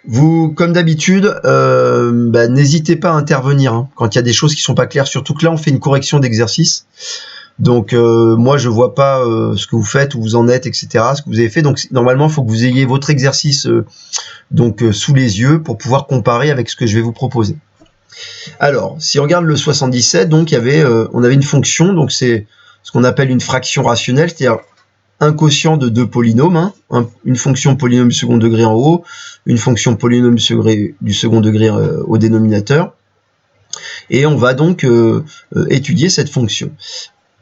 Vous, comme d'habitude, n'hésitez pas à intervenir hein, quand il y a des choses qui sont pas claires, surtout que là on fait une correction d'exercice. Donc moi je vois pas ce que vous faites, où vous en êtes, etc. Ce que vous avez fait. Donc normalement il faut que vous ayez votre exercice sous les yeux pour pouvoir comparer avec ce que je vais vous proposer. Alors si on regarde le 77, donc on avait une fonction, donc c'est ce qu'on appelle une fraction rationnelle, c'est-à-dire un quotient de deux polynômes, hein, une fonction polynôme du second degré en haut, une fonction polynôme du second degré au dénominateur. Et on va donc étudier cette fonction.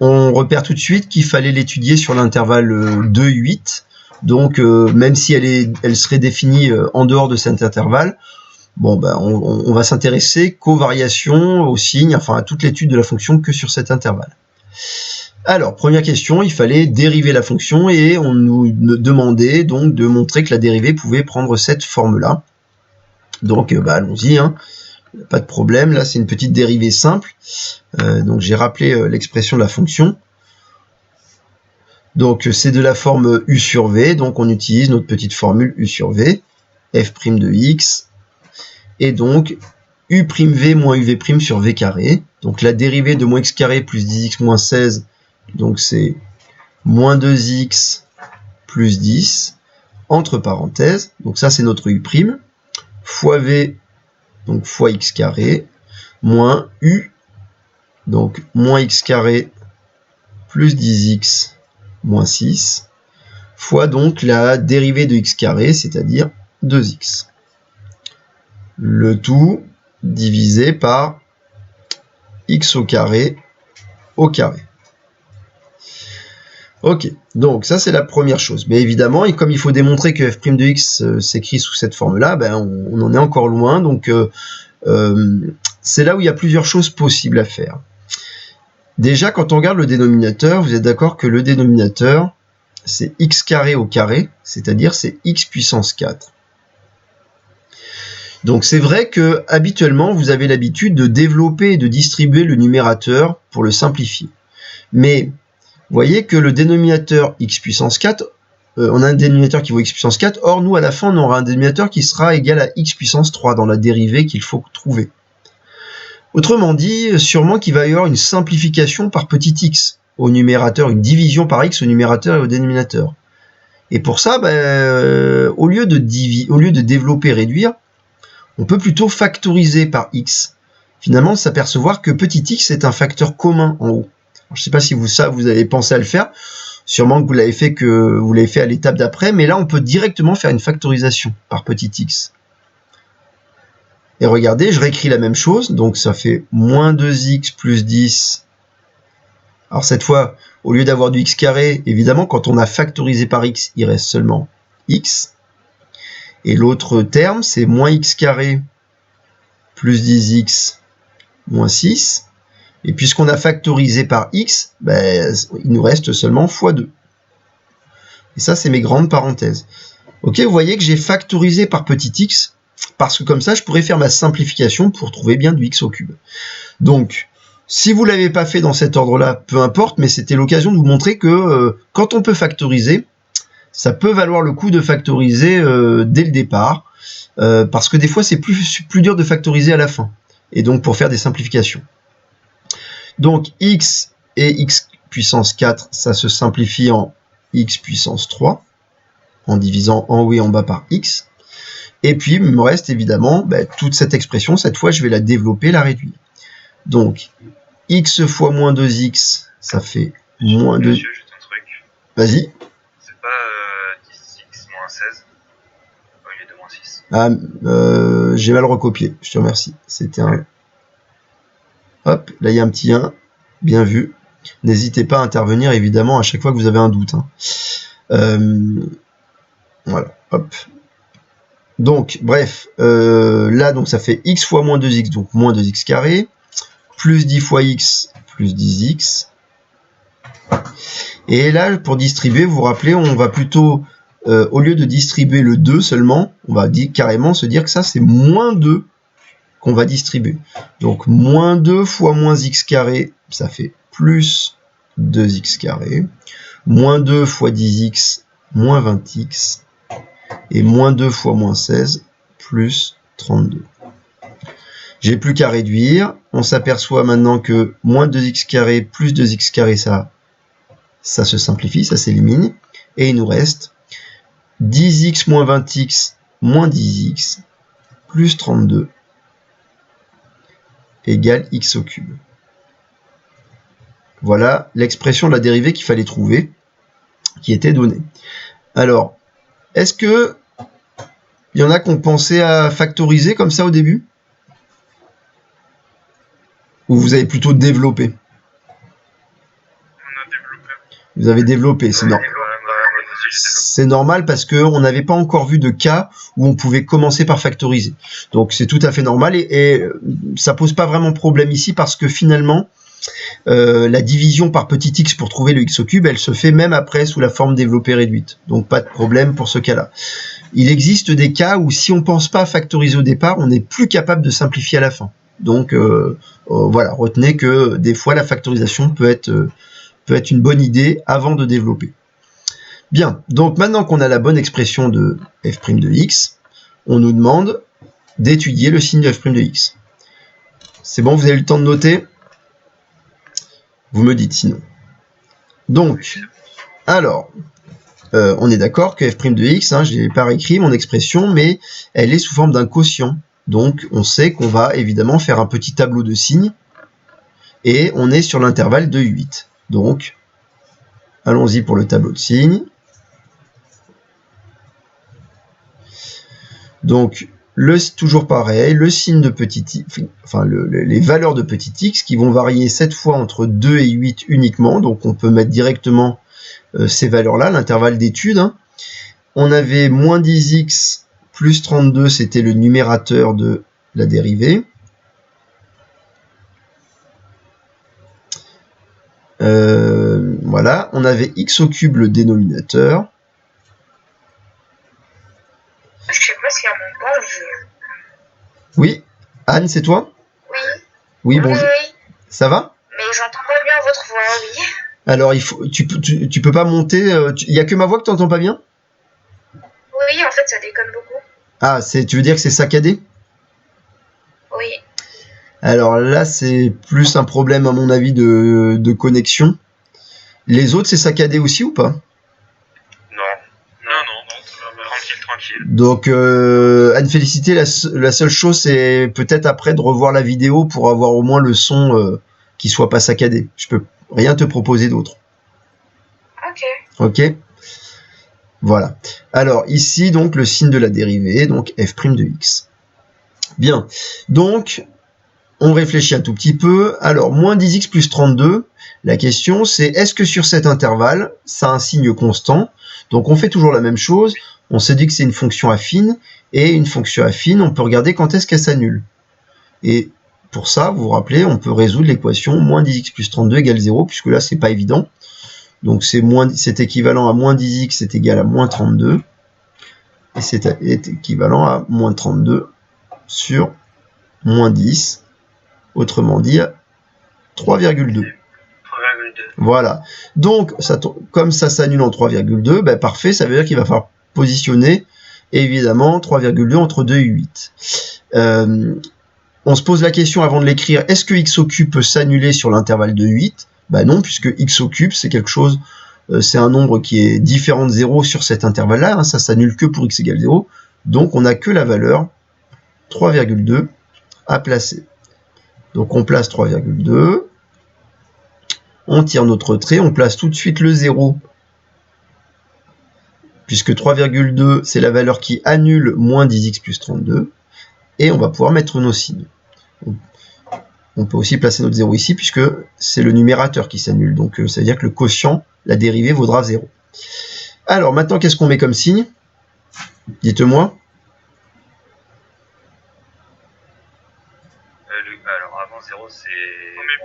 On repère tout de suite qu'il fallait l'étudier sur l'intervalle 2, 8. Donc même si elle serait définie en dehors de cet intervalle, bon, on va s'intéresser qu'aux variations, aux signes, enfin à toute l'étude de la fonction que sur cet intervalle. Alors, première question, il fallait dériver la fonction et on nous demandait donc de montrer que la dérivée pouvait prendre cette forme-là. Donc, allons-y, hein. Pas de problème, là c'est une petite dérivée simple. Donc j'ai rappelé l'expression de la fonction. Donc c'est de la forme u sur v, donc on utilise notre petite formule u sur v, f' de x, et donc u'v moins uv' sur v carré. Donc la dérivée de moins x carré plus 10x moins 16, donc c'est moins 2x plus 10, entre parenthèses, donc ça c'est notre u', fois v, donc fois x carré, moins u, donc moins x carré plus 10x moins 6, fois donc la dérivée de x carré, c'est-à-dire 2x. Le tout divisé par x au carré au carré. Ok, donc ça c'est la première chose. Mais évidemment, et comme il faut démontrer que f' de x s'écrit sous cette forme-là, on en est encore loin. Donc c'est là où il y a plusieurs choses possibles à faire. Déjà, quand on regarde le dénominateur, vous êtes d'accord que le dénominateur, c'est x carré au carré, c'est-à-dire c'est x puissance 4. Donc c'est vrai que habituellement, vous avez l'habitude de développer et de distribuer le numérateur pour le simplifier. Mais vous voyez que le dénominateur x puissance 4, on a un dénominateur qui vaut x puissance 4, or nous à la fin on aura un dénominateur qui sera égal à x puissance 3 dans la dérivée qu'il faut trouver. Autrement dit, sûrement qu'il va y avoir une simplification par petit x au numérateur, une division par x au numérateur et au dénominateur. Et pour ça, au lieu de développer et réduire, on peut plutôt factoriser par x. Finalement, s'apercevoir que petit x est un facteur commun en haut. Alors, je ne sais pas si vous avez pensé à le faire, sûrement que vous l'avez fait à l'étape d'après, mais là on peut directement faire une factorisation par petit x. Et regardez, je réécris la même chose, donc ça fait moins 2x plus 10. Alors cette fois, au lieu d'avoir du x carré, évidemment, quand on a factorisé par x, il reste seulement x. Et l'autre terme, c'est moins x carré plus 10x moins 6. Et puisqu'on a factorisé par x, il nous reste seulement fois 2. Et ça, c'est mes grandes parenthèses. Ok, vous voyez que j'ai factorisé par petit x, parce que comme ça, je pourrais faire ma simplification pour trouver bien du x au cube. Donc, si vous ne l'avez pas fait dans cet ordre-là, peu importe, mais c'était l'occasion de vous montrer que quand on peut factoriser, ça peut valoir le coup de factoriser dès le départ, parce que des fois, c'est plus dur de factoriser à la fin, et donc pour faire des simplifications. Donc, x et x puissance 4, ça se simplifie en x puissance 3, en divisant en haut et en bas par x. Et puis, il me reste évidemment toute cette expression. Cette fois, je vais la développer, la réduire. Donc, x fois moins 2x, ça fait moins 2... Monsieur, juste un truc. Vas-y. C'est pas 10x moins 16 au lieu de moins 6. Ah, j'ai mal recopié. Je te remercie. C'était un... Hop, là, il y a un petit 1. Bien vu. N'hésitez pas à intervenir, évidemment, à chaque fois que vous avez un doute. Voilà, hop. Donc, bref, là, donc ça fait x fois moins 2x, donc moins 2x carré, plus 10 fois x, plus 10x. Et là, pour distribuer, vous vous rappelez, on va plutôt, au lieu de distribuer le 2 seulement, on va carrément se dire que ça, c'est moins 2 qu'on va distribuer. Donc, moins 2 fois moins x carré, ça fait plus 2x carré. Moins 2 fois 10x, moins 20x. Et moins 2 fois moins 16, plus 32. J'ai plus qu'à réduire. On s'aperçoit maintenant que moins 2x carré plus 2x carré, ça se simplifie, ça s'élimine. Et il nous reste 10x moins 20x moins 10x plus 32 égale x au cube. Voilà l'expression de la dérivée qu'il fallait trouver, qui était donnée. Alors, est-ce que il y en a qui ont pensé à factoriser comme ça au début? Ou vous avez plutôt développé? On a développé. Vous avez développé, c'est normal parce qu'on n'avait pas encore vu de cas où on pouvait commencer par factoriser. Donc c'est tout à fait normal et ça pose pas vraiment problème ici parce que finalement, la division par petit x pour trouver le x au cube, elle se fait même après sous la forme développée réduite. Donc pas de problème pour ce cas-là. Il existe des cas où si on pense pas à factoriser au départ, on n'est plus capable de simplifier à la fin. Donc voilà, retenez que des fois la factorisation peut être une bonne idée avant de développer. Bien, donc maintenant qu'on a la bonne expression de f' de x, on nous demande d'étudier le signe de f' de x. C'est bon, vous avez eu le temps de noter? Vous me dites sinon. Donc, alors, on est d'accord que f' de x, je n'ai pas écrit mon expression, mais elle est sous forme d'un quotient. Donc, on sait qu'on va évidemment faire un petit tableau de signes, et on est sur l'intervalle de 8. Donc, allons-y pour le tableau de signes. Donc, toujours pareil, le signe de petit x, enfin les valeurs de petit x qui vont varier cette fois entre 2 et 8 uniquement. Donc, on peut mettre directement ces valeurs-là, l'intervalle d'étude. On avait moins 10x plus 32, c'était le numérateur de la dérivée. Voilà, on avait x au cube le dénominateur. Je sais pas s'il y a mon corps. Oui, Anne, c'est toi? Oui. Oui, bonjour. Oui. Ça va? Mais j'entends pas bien votre voix, oui. Alors, tu peux pas monter. Il y a que ma voix que tu n'entends pas bien? Oui, en fait, ça déconne beaucoup. Ah, tu veux dire que c'est saccadé? Oui. Alors là, c'est plus un problème, à mon avis, de connexion. Les autres, c'est saccadé aussi ou pas? Tranquille. Donc, Anne-Félicité, la seule chose, c'est peut-être après de revoir la vidéo pour avoir au moins le son qui soit pas saccadé. Je peux rien te proposer d'autre. Ok. Ok. Voilà. Alors, ici, donc, le signe de la dérivée, donc f' de x. Bien. Donc, on réfléchit un tout petit peu. Alors, moins 10x plus 32, la question, c'est est-ce que sur cet intervalle, ça a un signe constant? Donc, on fait toujours la même chose. On se dit que c'est une fonction affine, et une fonction affine, on peut regarder quand est-ce qu'elle s'annule. Et pour ça, vous vous rappelez, on peut résoudre l'équation moins 10x plus 32 égale 0, puisque là, c'est pas évident. Donc, c'est équivalent à moins 10x, c'est égal à moins 32. Et c'est équivalent à moins 32 sur moins 10. Autrement dit, 3,2. Voilà. Donc, comme ça s'annule en 3,2, ben parfait, ça veut dire qu'il va falloir positionner, évidemment, 3,2 entre 2 et 8. On se pose la question avant de l'écrire, est-ce que x au cube peut s'annuler sur l'intervalle de 8? Ben non, puisque x au cube, c'est quelque chose, c'est un nombre qui est différent de 0 sur cet intervalle-là, ça s'annule que pour x égale 0, donc on n'a que la valeur 3,2 à placer. Donc on place 3,2, on tire notre trait, on place tout de suite le 0, puisque 3,2 c'est la valeur qui annule moins 10x plus 32, et on va pouvoir mettre nos signes. On peut aussi placer notre 0 ici, puisque c'est le numérateur qui s'annule, donc ça veut dire que le quotient, la dérivée, vaudra 0. Alors maintenant, qu'est-ce qu'on met comme signe? Dites-moi. Alors avant 0, c'est... On met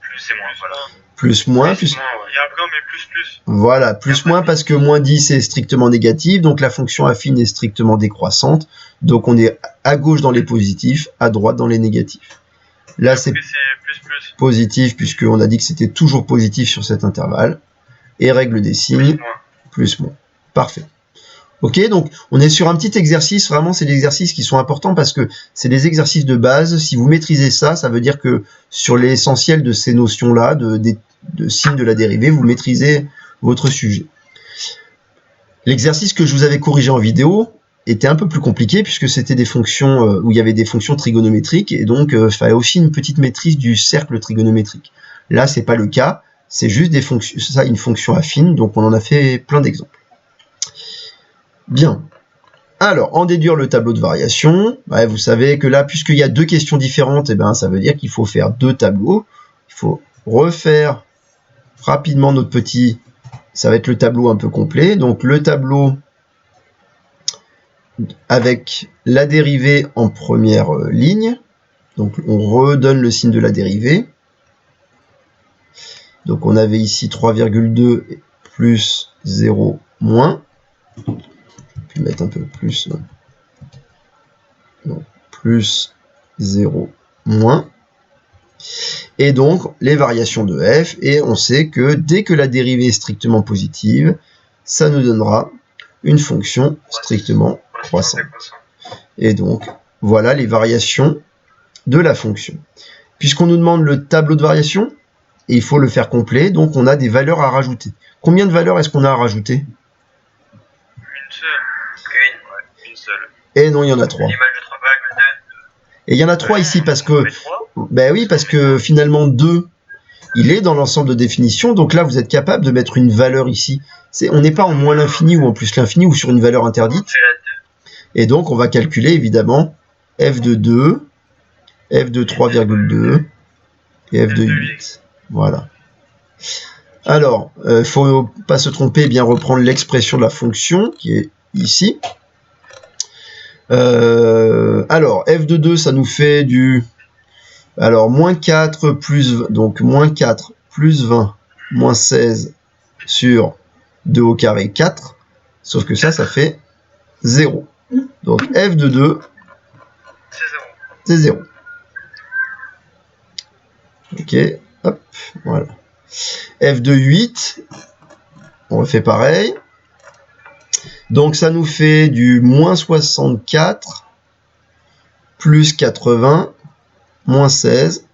plus, c'est moins, voilà. Plus, moins, plus... Il y a après, on met plus. Voilà, plus, moins, parce que moins 10 est strictement négatif, donc la fonction affine est strictement décroissante, donc on est à gauche dans les positifs, à droite dans les négatifs. Là, c'est positif, puisqu'on a dit que c'était toujours positif sur cet intervalle, et règle des signes, plus, moins. Parfait. Ok, donc on est sur un petit exercice, vraiment c'est des exercices qui sont importants parce que c'est des exercices de base. Si vous maîtrisez ça, ça veut dire que sur l'essentiel de ces notions-là, de signes de la dérivée, vous maîtrisez votre sujet. L'exercice que je vous avais corrigé en vidéo était un peu plus compliqué puisque c'était des fonctions où il y avait des fonctions trigonométriques et donc il fallait aussi une petite maîtrise du cercle trigonométrique. Là, c'est pas le cas, c'est juste des fonctions, ça, une fonction affine, donc on en a fait plein d'exemples. Bien. Alors, en déduire le tableau de variation, bah, vous savez que là, puisqu'il y a deux questions différentes, eh ben, ça veut dire qu'il faut faire deux tableaux. Il faut refaire rapidement notre petit... Ça va être le tableau un peu complet. Donc, le tableau avec la dérivée en première ligne. Donc, on redonne le signe de la dérivée. Donc, on avait ici 3,2 plus 0 moins. Je vais mettre un peu plus... Donc, plus 0 moins. Et donc, les variations de f, et on sait que dès que la dérivée est strictement positive, ça nous donnera une fonction strictement croissante. Et donc, voilà les variations de la fonction. Puisqu'on nous demande le tableau de variation, et il faut le faire complet, donc on a des valeurs à rajouter. Combien de valeurs est-ce qu'on a à rajouter? Une seule. Une seule. Et non, il y en a 3. Et il y en a 3 ici parce que... Ben oui, parce que finalement 2, il est dans l'ensemble de définition, donc là vous êtes capable de mettre une valeur ici. On n'est pas en moins l'infini ou en plus l'infini ou sur une valeur interdite. Et donc on va calculer évidemment f de 2, f de 3,2 et f de 8. Voilà. Alors, faut pas se tromper, bien reprendre l'expression de la fonction qui est ici. Alors, f de 2, ça nous fait du... Alors, moins 4 plus... Donc, moins 4 plus 20 moins 16 sur 2 au carré 4. Sauf que ça fait 0. Donc, f de 2, c'est 0. Ok, hop, voilà. F de 8, on refait pareil. Donc, ça nous fait du moins 64 plus 80 moins 16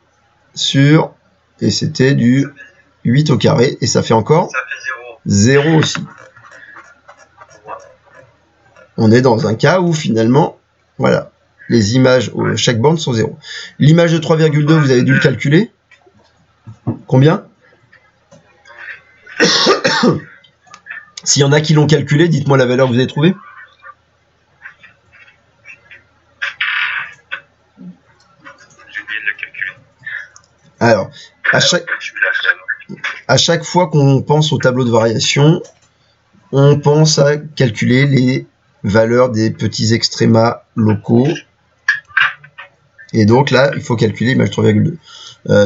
sur, et c'était du 8 au carré, et ça fait encore 0 aussi. On est dans un cas où finalement, voilà, les images, chaque borne sont 0. L'image de 3,2, vous avez dû le calculer. Combien? S'il y en a qui l'ont calculé, dites-moi la valeur que vous avez trouvée. Alors, à chaque fois qu'on pense au tableau de variation, on pense à calculer les valeurs des petits extrémas locaux. Et donc là, il faut calculer l'image 3,2.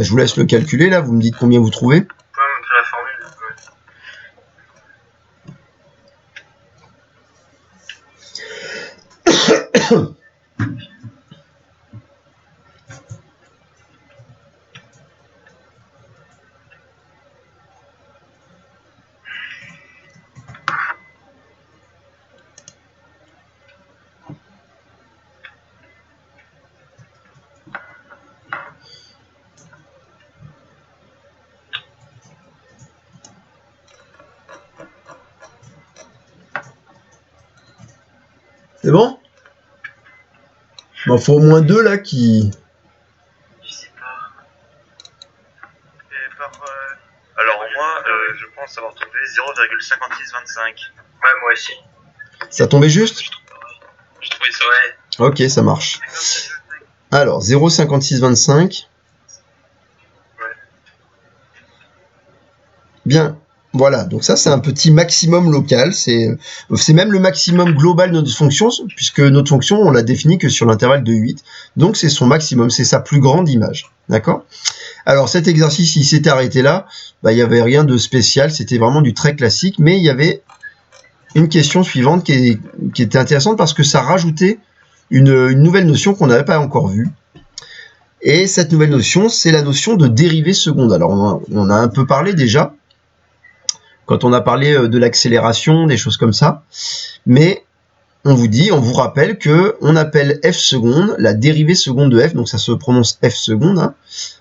Je vous laisse le calculer, là, vous me dites combien vous trouvez. C'est bon? Bon, faut au moins 2 là qui... Je sais pas. Alors moi, je pense avoir trouvé 0,5625. Ouais, moi aussi. Ça tombait juste? J'ai trouvé ça, ouais. Ok, ça marche. Alors, 0,5625. Ouais. Bien. Voilà, donc ça c'est un petit maximum local, c'est même le maximum global de notre fonction, puisque notre fonction on l'a définie que sur l'intervalle de 8, donc c'est son maximum, c'est sa plus grande image, d'accord? Alors cet exercice il s'était arrêté là, bah, il n'y avait rien de spécial, c'était vraiment du très classique, mais il y avait une question suivante qui était intéressante parce que ça rajoutait une nouvelle notion qu'on n'avait pas encore vue. Et cette nouvelle notion, c'est la notion de dérivée seconde. Alors on a un peu parlé déjà, quand on a parlé de l'accélération, des choses comme ça. Mais on vous rappelle que on appelle f seconde la dérivée seconde de f, donc ça se prononce f seconde, hein,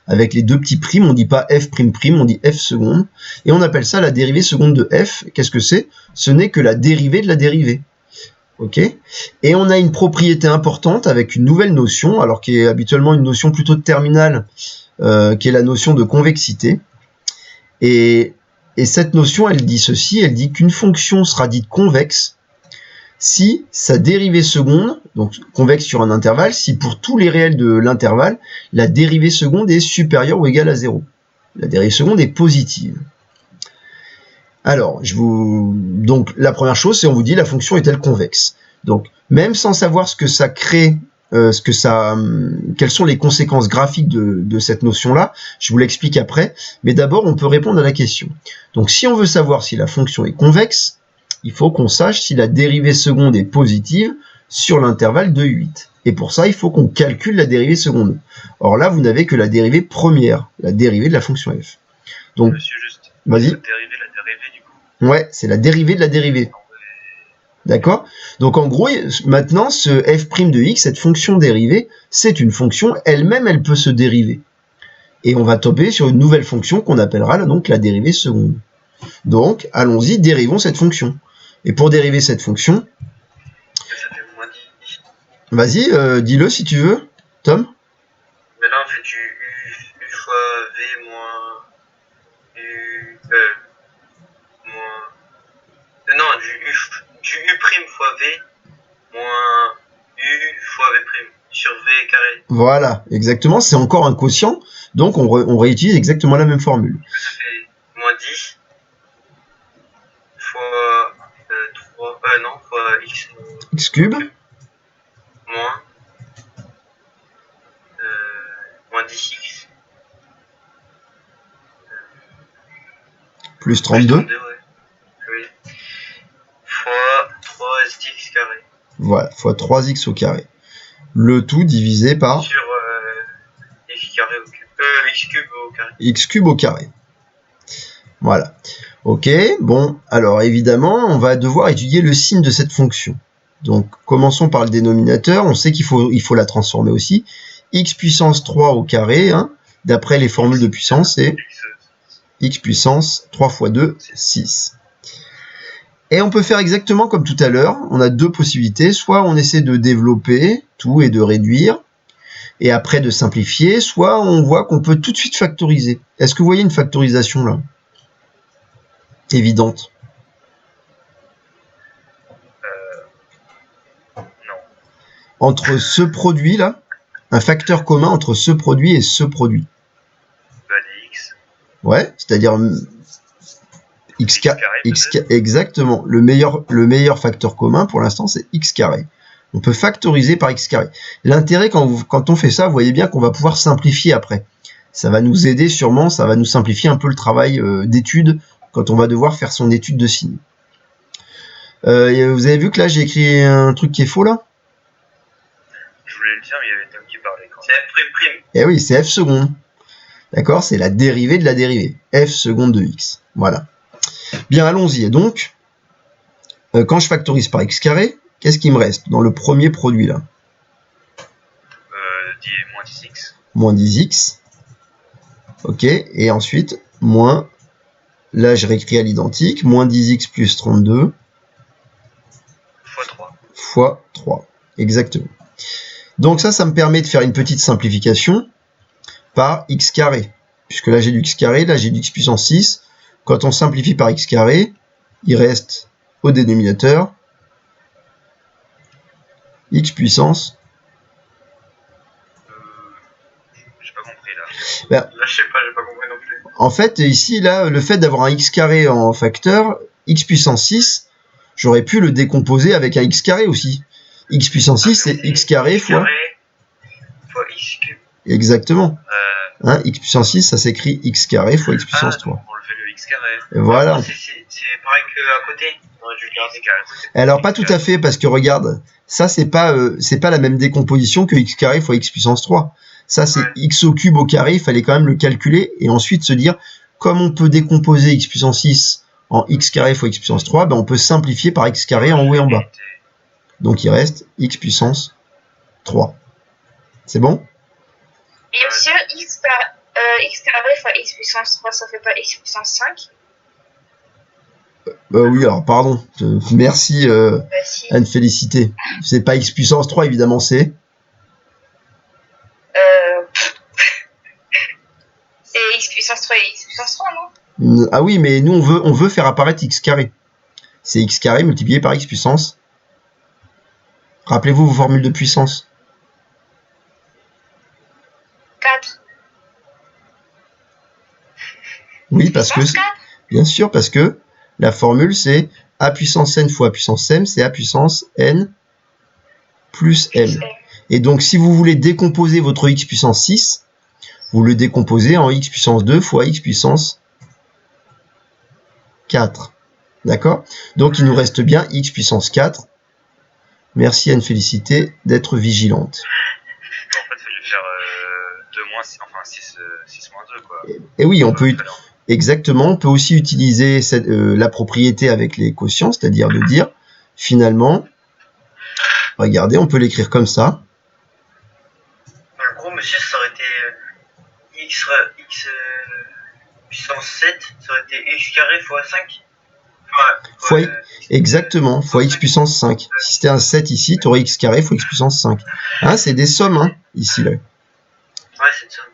avec les deux petits primes, on dit pas f prime prime, on dit f seconde, et on appelle ça la dérivée seconde de f. Qu'est-ce que c'est? Ce n'est que la dérivée de la dérivée. Ok. Et on a une propriété importante avec une nouvelle notion, alors qui est habituellement une notion plutôt de terminale, qui est la notion de convexité. Et cette notion, elle dit ceci, elle dit qu'une fonction sera dite convexe si sa dérivée seconde, donc convexe sur un intervalle, si pour tous les réels de l'intervalle, la dérivée seconde est supérieure ou égale à 0. La dérivée seconde est positive. Alors, donc la première chose, c'est on vous dit la fonction est-elle convexe. Donc, même sans savoir ce que ça crée, quelles sont les conséquences graphiques de cette notion-là, je vous l'explique après, mais d'abord on peut répondre à la question. Donc, si on veut savoir si la fonction est convexe, il faut qu'on sache si la dérivée seconde est positive sur l'intervalle de 8. Et pour ça, il faut qu'on calcule la dérivée seconde. Or là, vous n'avez que la dérivée première, la dérivée de la fonction f. Donc, Monsieur, juste. Vas-y. La dérivée, du coup. Ouais, c'est la dérivée de la dérivée. D'accord? Donc en gros, maintenant, ce f' de x, cette fonction dérivée, c'est une fonction, elle-même, elle peut se dériver. Et on va tomber sur une nouvelle fonction qu'on appellera là, donc la dérivée seconde. Donc, allons-y, dérivons cette fonction. Et pour dériver cette fonction, Ça fait moins 10. vas-y, dis-le si tu veux, Tom. Mais là, on fait du u fois v moins u... moins... Non, du u prime fois v moins u fois v prime sur v carré. Voilà, exactement, c'est encore un quotient, donc on réutilise exactement la même formule. Ça fait moins 10 fois 3... non, fois X cube, moins 10x plus 32. Ouais. Oui. Fois 3x carré. Voilà, fois 3x au carré. Le tout divisé par sur x carré au cube. X cube au carré. X cube au carré. Voilà. Ok, bon, alors évidemment, on va devoir étudier le signe de cette fonction. Donc, commençons par le dénominateur. On sait qu'il faut la transformer aussi. X puissance 3 au carré, hein, d'après les formules de puissance, c'est x puissance 3 fois 2, 6. Et on peut faire exactement comme tout à l'heure. On a deux possibilités. Soit on essaie de développer tout et de réduire, et après de simplifier, soit on voit qu'on peut tout de suite factoriser. Est-ce que vous voyez une factorisation là? Évidente. Non. Entre ce produit là, un facteur commun entre ce produit et ce produit. Bah, des x. Ouais, c'est-à-dire x exactement. Le meilleur facteur commun pour l'instant c'est x carré. On peut factoriser par x carré. L'intérêt quand on fait ça, vous voyez bien qu'on va pouvoir simplifier après. Ça va nous aider sûrement, ça va nous simplifier un peu le travail d'étude quand on va devoir faire son étude de signe. Vous avez vu que là j'ai écrit un truc qui est faux là? Je voulais le dire, mais il y avait Tom qui parlait. C'est f prime. Eh oui, c'est f seconde. D'accord? C'est la dérivée de la dérivée. F seconde de x. Voilà. Bien, allons-y. Et donc, quand je factorise par x carré, qu'est-ce qui me reste dans le premier produit là? Moins 10x. Moins 10x. Ok. Et ensuite, moins... Là, je réécris à l'identique. Moins 10x plus 32. Fois 3. Fois 3. Exactement. Donc ça me permet de faire une petite simplification par x carré. Puisque là, j'ai du x carré, là, j'ai du x puissance 6. Quand on simplifie par x carré, il reste au dénominateur x puissance. J'ai pas compris là. Ben, Là, je sais pas, j'ai pas compris non plus. En fait, ici, là, le fait d'avoir un x carré en facteur, x puissance 6, j'aurais pu le décomposer avec un x carré aussi. X puissance 6, c'est x carré fois x cube. Exactement. Hein, x puissance 6, ça s'écrit x carré fois x puissance 3. On le fait le x carré. Et voilà. C'est pareil qu'à côté. Alors pas tout à fait, parce que regarde, ça c'est pas la même décomposition que x carré fois x puissance 3. Ça c'est x au cube au carré, il fallait quand même le calculer et ensuite se dire, comme on peut décomposer x puissance 6 en x carré fois x puissance 3, ben on peut simplifier par x carré en haut et en bas. Donc il reste x puissance 3. C'est bon? Et monsieur, x carré fois x puissance 3, ça fait pas x puissance 5? Oui, alors pardon. Merci Bah si. Anne-Félicité. C'est pas x puissance 3, évidemment, c'est... C'est x puissance 3 et x puissance 3, non? Ah oui, mais nous, on veut faire apparaître x carré. C'est x carré multiplié par x puissance. Rappelez-vous vos formules de puissance. 4. Oui, parce que... Puissance 4. Bien sûr, parce que la formule, c'est a puissance n fois a puissance m, c'est a puissance n plus m. Et donc, si vous voulez décomposer votre x puissance 6, vous le décomposez en x puissance 2 fois x puissance 4. D'accord? Donc, il nous reste bien x puissance 4. Merci Anne-Félicité d'être vigilante. En fait, il fallait faire 2 moins, enfin 6 moins 2, quoi. Et oui, on peut... Exactement, on peut aussi utiliser la propriété avec les quotients, c'est-à-dire de dire, finalement, regardez, on peut l'écrire comme ça. En gros, monsieur, ça aurait été x puissance 7, ça aurait été x carré fois 5. Exactement, fois x puissance 5. Si c'était un 7 ici, tu aurais x carré fois x puissance 5. Hein, c'est des sommes, hein, ici. Là. Ouais, c'est une somme.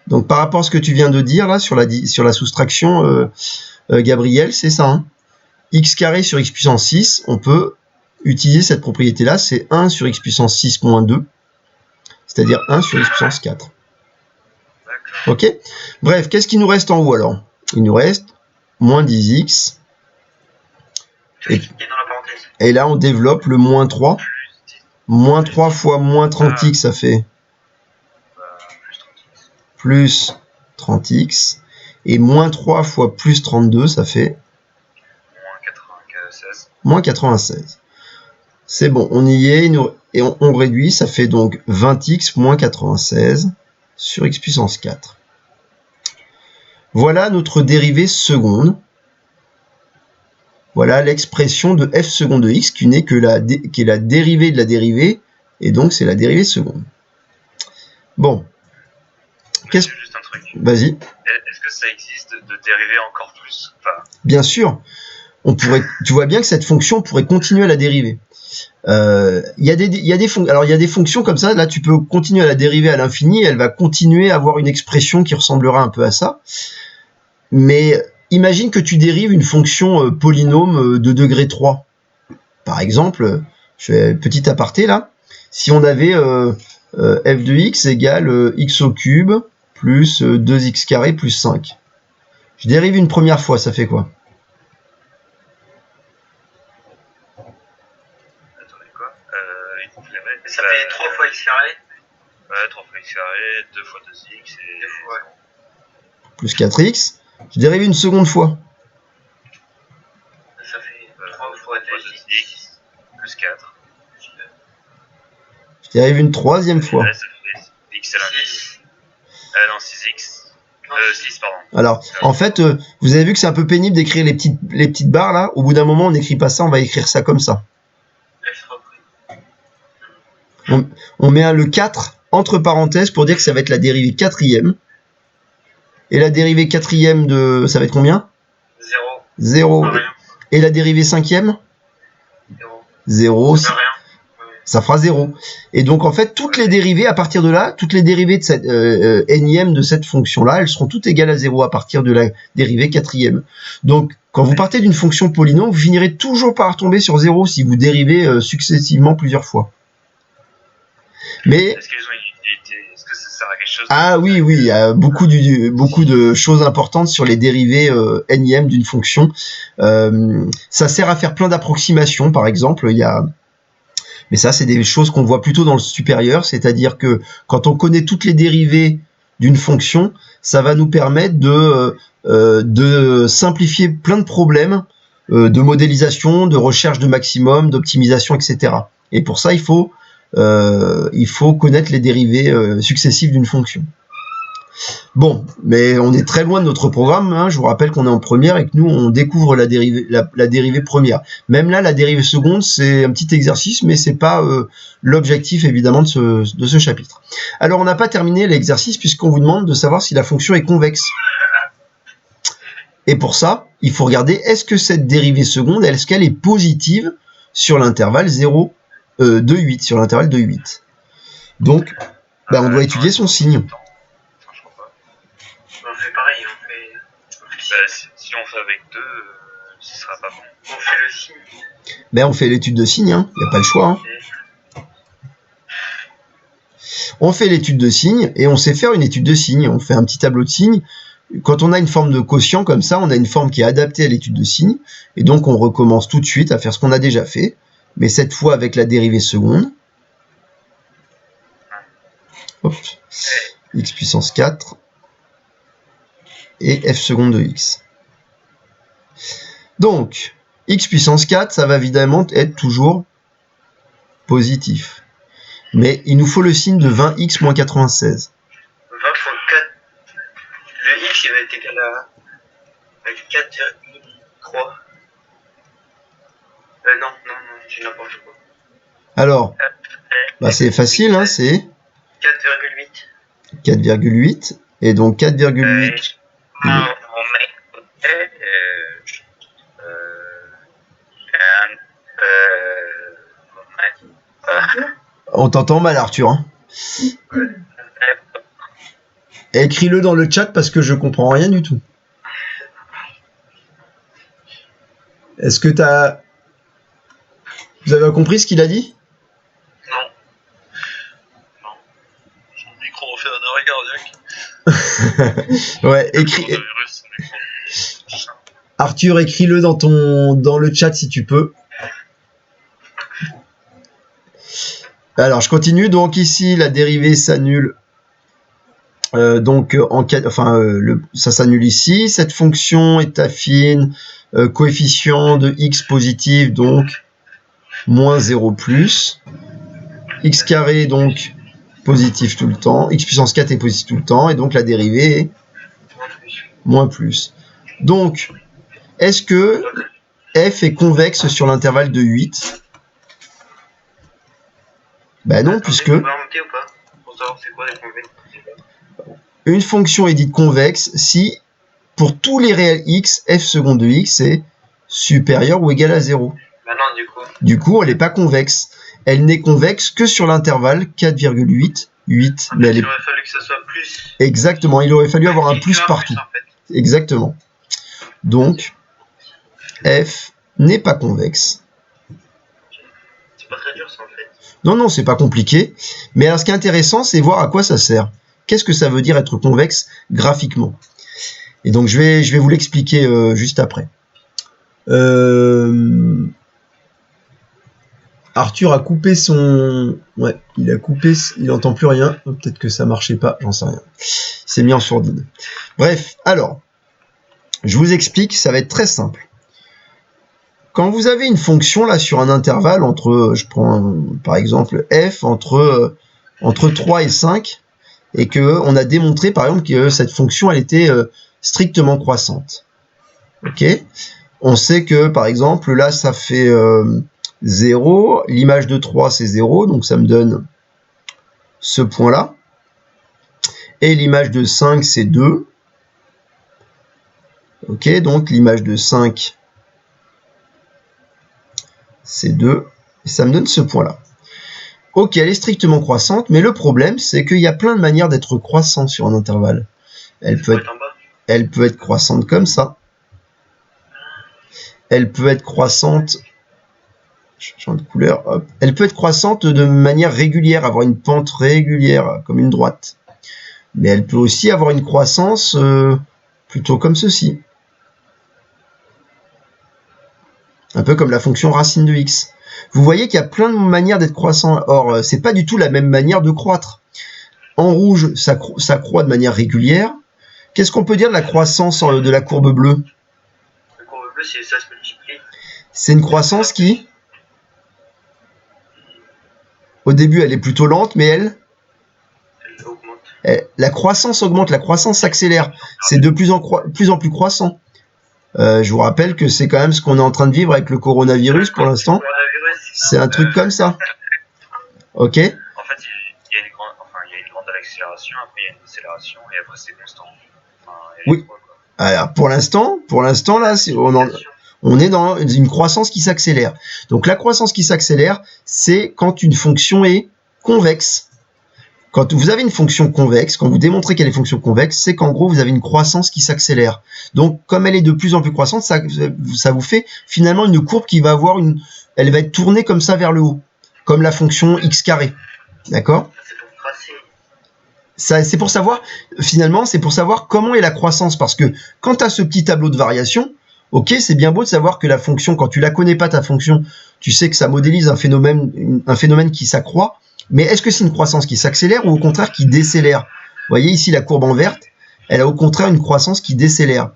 Donc, par rapport à ce que tu viens de dire, là, sur la soustraction, Gabriel, c'est ça. Hein. X carré sur x puissance 6, on peut utiliser cette propriété-là, c'est 1 sur x puissance 6 moins 2, c'est-à-dire 1 sur x puissance 4. Ok? Bref, qu'est-ce qui nous reste en haut, alors? Il nous reste moins 10x. Et là, on développe le moins 3. Moins 3 fois moins 30x, ça fait plus 30x. Et moins 3 fois plus 32, ça fait moins 96. C'est bon, on y est. Et on réduit, ça fait donc 20x moins 96 sur x puissance 4. Voilà notre dérivée seconde. Voilà l'expression de f seconde de x qui n'est que qui est la dérivée de la dérivée, et donc c'est la dérivée seconde. Bon. Juste un truc. Vas-y. Est-ce que ça existe de dériver encore plus? Enfin... Bien sûr. Tu vois bien que cette fonction pourrait continuer à la dériver. Il y a des fonctions comme ça, là tu peux continuer à la dériver à l'infini, elle va continuer à avoir une expression qui ressemblera un peu à ça. Mais imagine que tu dérives une fonction polynôme de degré 3. Par exemple, je fais un petit aparté là, si on avait f de x égale x au cube plus 2x carré plus 5. Je dérive une première fois, ça fait quoi? Ça fait 3 fois x carré. Ouais, 3 fois x carré, 2 fois 2x et... 2 fois. Plus 4x. Je dérive une seconde fois. Ça fait 3 fois 2x plus 4. Je dérive une troisième fois. Ouais, ça fait x à l'infini. Non, 6x. 6, pardon. Alors, en fait, vous avez vu que c'est un peu pénible d'écrire les petites barres là. Au bout d'un moment, on n'écrit pas ça, on va écrire ça comme ça. On met le 4 entre parenthèses pour dire que ça va être la dérivée quatrième. Et la dérivée quatrième de... ça va être combien? 0. Et la dérivée cinquième? 0. Ça fera 0. Et donc, en fait, toutes les dérivées, à partir de là, toutes les dérivées de cette énième de cette fonction-là, elles seront toutes égales à 0 à partir de la dérivée quatrième. Donc, quand vous partez d'une fonction polynôme, vous finirez toujours par tomber sur 0 si vous dérivez successivement plusieurs fois. Mais... Est-ce qu'ils ont une utilité? Est-ce que ça sert à quelque chose? Ah oui, il y a beaucoup de choses importantes sur les dérivées énièmes d'une fonction. Ça sert à faire plein d'approximations, par exemple. Mais ça, c'est des choses qu'on voit plutôt dans le supérieur, c'est-à-dire que quand on connaît toutes les dérivées d'une fonction, ça va nous permettre de simplifier plein de problèmes de modélisation, de recherche de maximum, d'optimisation, etc. Et pour ça, il faut connaître les dérivées successives d'une fonction. Bon, mais on est très loin de notre programme. Hein. Je vous rappelle qu'on est en première et que nous, on découvre la dérivée première. Même là, la dérivée seconde, c'est un petit exercice, mais c'est pas l'objectif, évidemment, de ce chapitre. Alors, on n'a pas terminé l'exercice puisqu'on vous demande de savoir si la fonction est convexe. Et pour ça, il faut regarder, est-ce que cette dérivée seconde, est-ce qu'elle est positive sur l'intervalle 2, 8, sur l'intervalle de 8. Donc, on doit étudier son signe. On fait pareil, si on fait avec 2, ce sera pas bon. on fait le signe. On fait l'étude de signe, hein. Il n'y a pas le choix. Hein. On fait l'étude de signe et on sait faire une étude de signe. On fait un petit tableau de signes. Quand on a une forme de quotient comme ça, on a une forme qui est adaptée à l'étude de signe. Et donc, on recommence tout de suite à faire ce qu'on a déjà fait. Mais cette fois avec la dérivée seconde. Hop. X puissance 4. Et f seconde de x. Donc, x puissance 4, ça va évidemment être toujours positif. Mais il nous faut le signe de 20x moins 96. 20 fois 4. Le x, il va être égal à 4,3. Non, j'ai n'importe quoi. Alors, c'est facile, hein, c'est 4,8. 4,8. Et donc 4,8. On t'entend mal, Arthur. Hein. Écris-le dans le chat parce que je comprends rien du tout. Est-ce que vous avez compris ce qu'il a dit? Non. Son micro fait un arrêt cardiaque. Ouais, écris. Arthur, écris-le dans le chat si tu peux. Alors, je continue. Donc ici, la dérivée s'annule. Ça s'annule ici. Cette fonction est affine. Coefficient de x positif, donc moins 0 plus. X carré, donc positif tout le temps. X puissance 4 est positif tout le temps. Et donc, la dérivée est moins plus. Donc, est-ce que f est convexe sur l'intervalle de 8? Non, puisque une fonction est dite convexe si, pour tous les réels x, f seconde de x est supérieur ou égal à 0. Du coup, elle n'est pas convexe. Elle n'est convexe que sur l'intervalle 4,8, 8. Mais il aurait fallu que ça soit plus. Exactement, il aurait fallu avoir un plus partout. En fait. Exactement. Donc, f n'est pas convexe. C'est pas très dur ça en fait. Non, c'est pas compliqué. Mais alors, ce qui est intéressant, c'est voir à quoi ça sert. Qu'est-ce que ça veut dire être convexe graphiquement? Et donc, je vais vous l'expliquer juste après. Arthur a coupé son... Ouais, il a coupé... Il n'entend plus rien. Peut-être que ça marchait pas, j'en sais rien. Il s'est mis en sourdine. Bref, alors, je vous explique, ça va être très simple. Quand vous avez une fonction là sur un intervalle entre, je prends par exemple f entre 3 et 5, et que on a démontré par exemple que cette fonction elle était strictement croissante. Ok, on sait que par exemple là ça fait 0, l'image de 3 c'est 0, donc ça me donne ce point là, et l'image de 5 c'est 2. Ok, donc l'image de 5 c'est 2, et ça me donne ce point-là. Ok, elle est strictement croissante, mais le problème, c'est qu'il y a plein de manières d'être croissante sur un intervalle. Elle peut être croissante comme ça. Elle peut être croissante... Je change de couleur, hop. Elle peut être croissante de manière régulière, avoir une pente régulière, comme une droite. Mais elle peut aussi avoir une croissance plutôt comme ceci. Un peu comme la fonction racine de x. Vous voyez qu'il y a plein de manières d'être croissant. Or, c'est pas du tout la même manière de croître. En rouge, ça croît de manière régulière. Qu'est-ce qu'on peut dire de la croissance de la courbe bleue? La courbe bleue, c'est ça se multiplie. C'est une croissance qui, au début, elle est plutôt lente, mais elle La croissance augmente, la croissance s'accélère. C'est de plus en plus croissant. Je vous rappelle que c'est quand même ce qu'on est en train de vivre avec le coronavirus pour l'instant. C'est un truc comme ça. Ok. En fait, il y a une grande accélération, après il y a une décélération, et après c'est constant. Enfin, Oui. Alors, pour l'instant, là, on est dans une croissance qui s'accélère. Donc la croissance qui s'accélère, c'est quand une fonction est convexe. Quand vous avez une fonction convexe, quand vous démontrez qu'elle est fonction convexe, c'est qu'en gros, vous avez une croissance qui s'accélère. Donc, comme elle est de plus en plus croissante, ça vous fait finalement une courbe qui va avoir elle va être tournée comme ça vers le haut, comme la fonction x carré. D'accord ? C'est pour savoir, finalement, c'est pour savoir comment est la croissance. Parce que quand tu as ce petit tableau de variation, ok, c'est bien beau de savoir que la fonction, quand tu la connais pas ta fonction, tu sais que ça modélise un phénomène qui s'accroît. Mais est-ce que c'est une croissance qui s'accélère ou au contraire qui décélère? Vous voyez ici la courbe en verte, elle a au contraire une croissance qui décélère.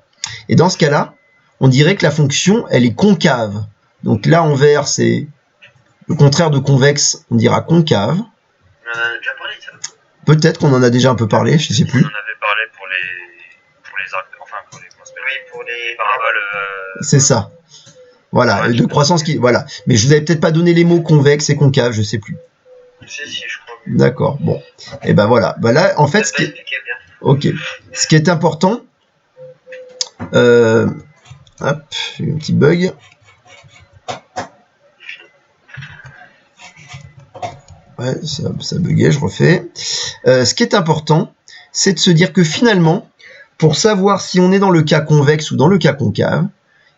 Et dans ce cas-là, on dirait que la fonction, elle est concave. Donc là en vert, c'est le contraire de convexe, on dira concave. On en a déjà parlé de ça. Peut-être qu'on en a déjà un peu parlé, je sais plus. On avait parlé pour les paraboles. C'est ça. Voilà, de croissance qui, voilà. Mais je vous avais peut-être pas donné les mots convexe et concave, je sais plus. Si, je crois. D'accord, bon. Et ben voilà. Ben là, en fait, ce qui est important, hop, j'ai eu un petit bug. Ouais, ça buguait, je refais. Ce qui est important, c'est de se dire que finalement, pour savoir si on est dans le cas convexe ou dans le cas concave,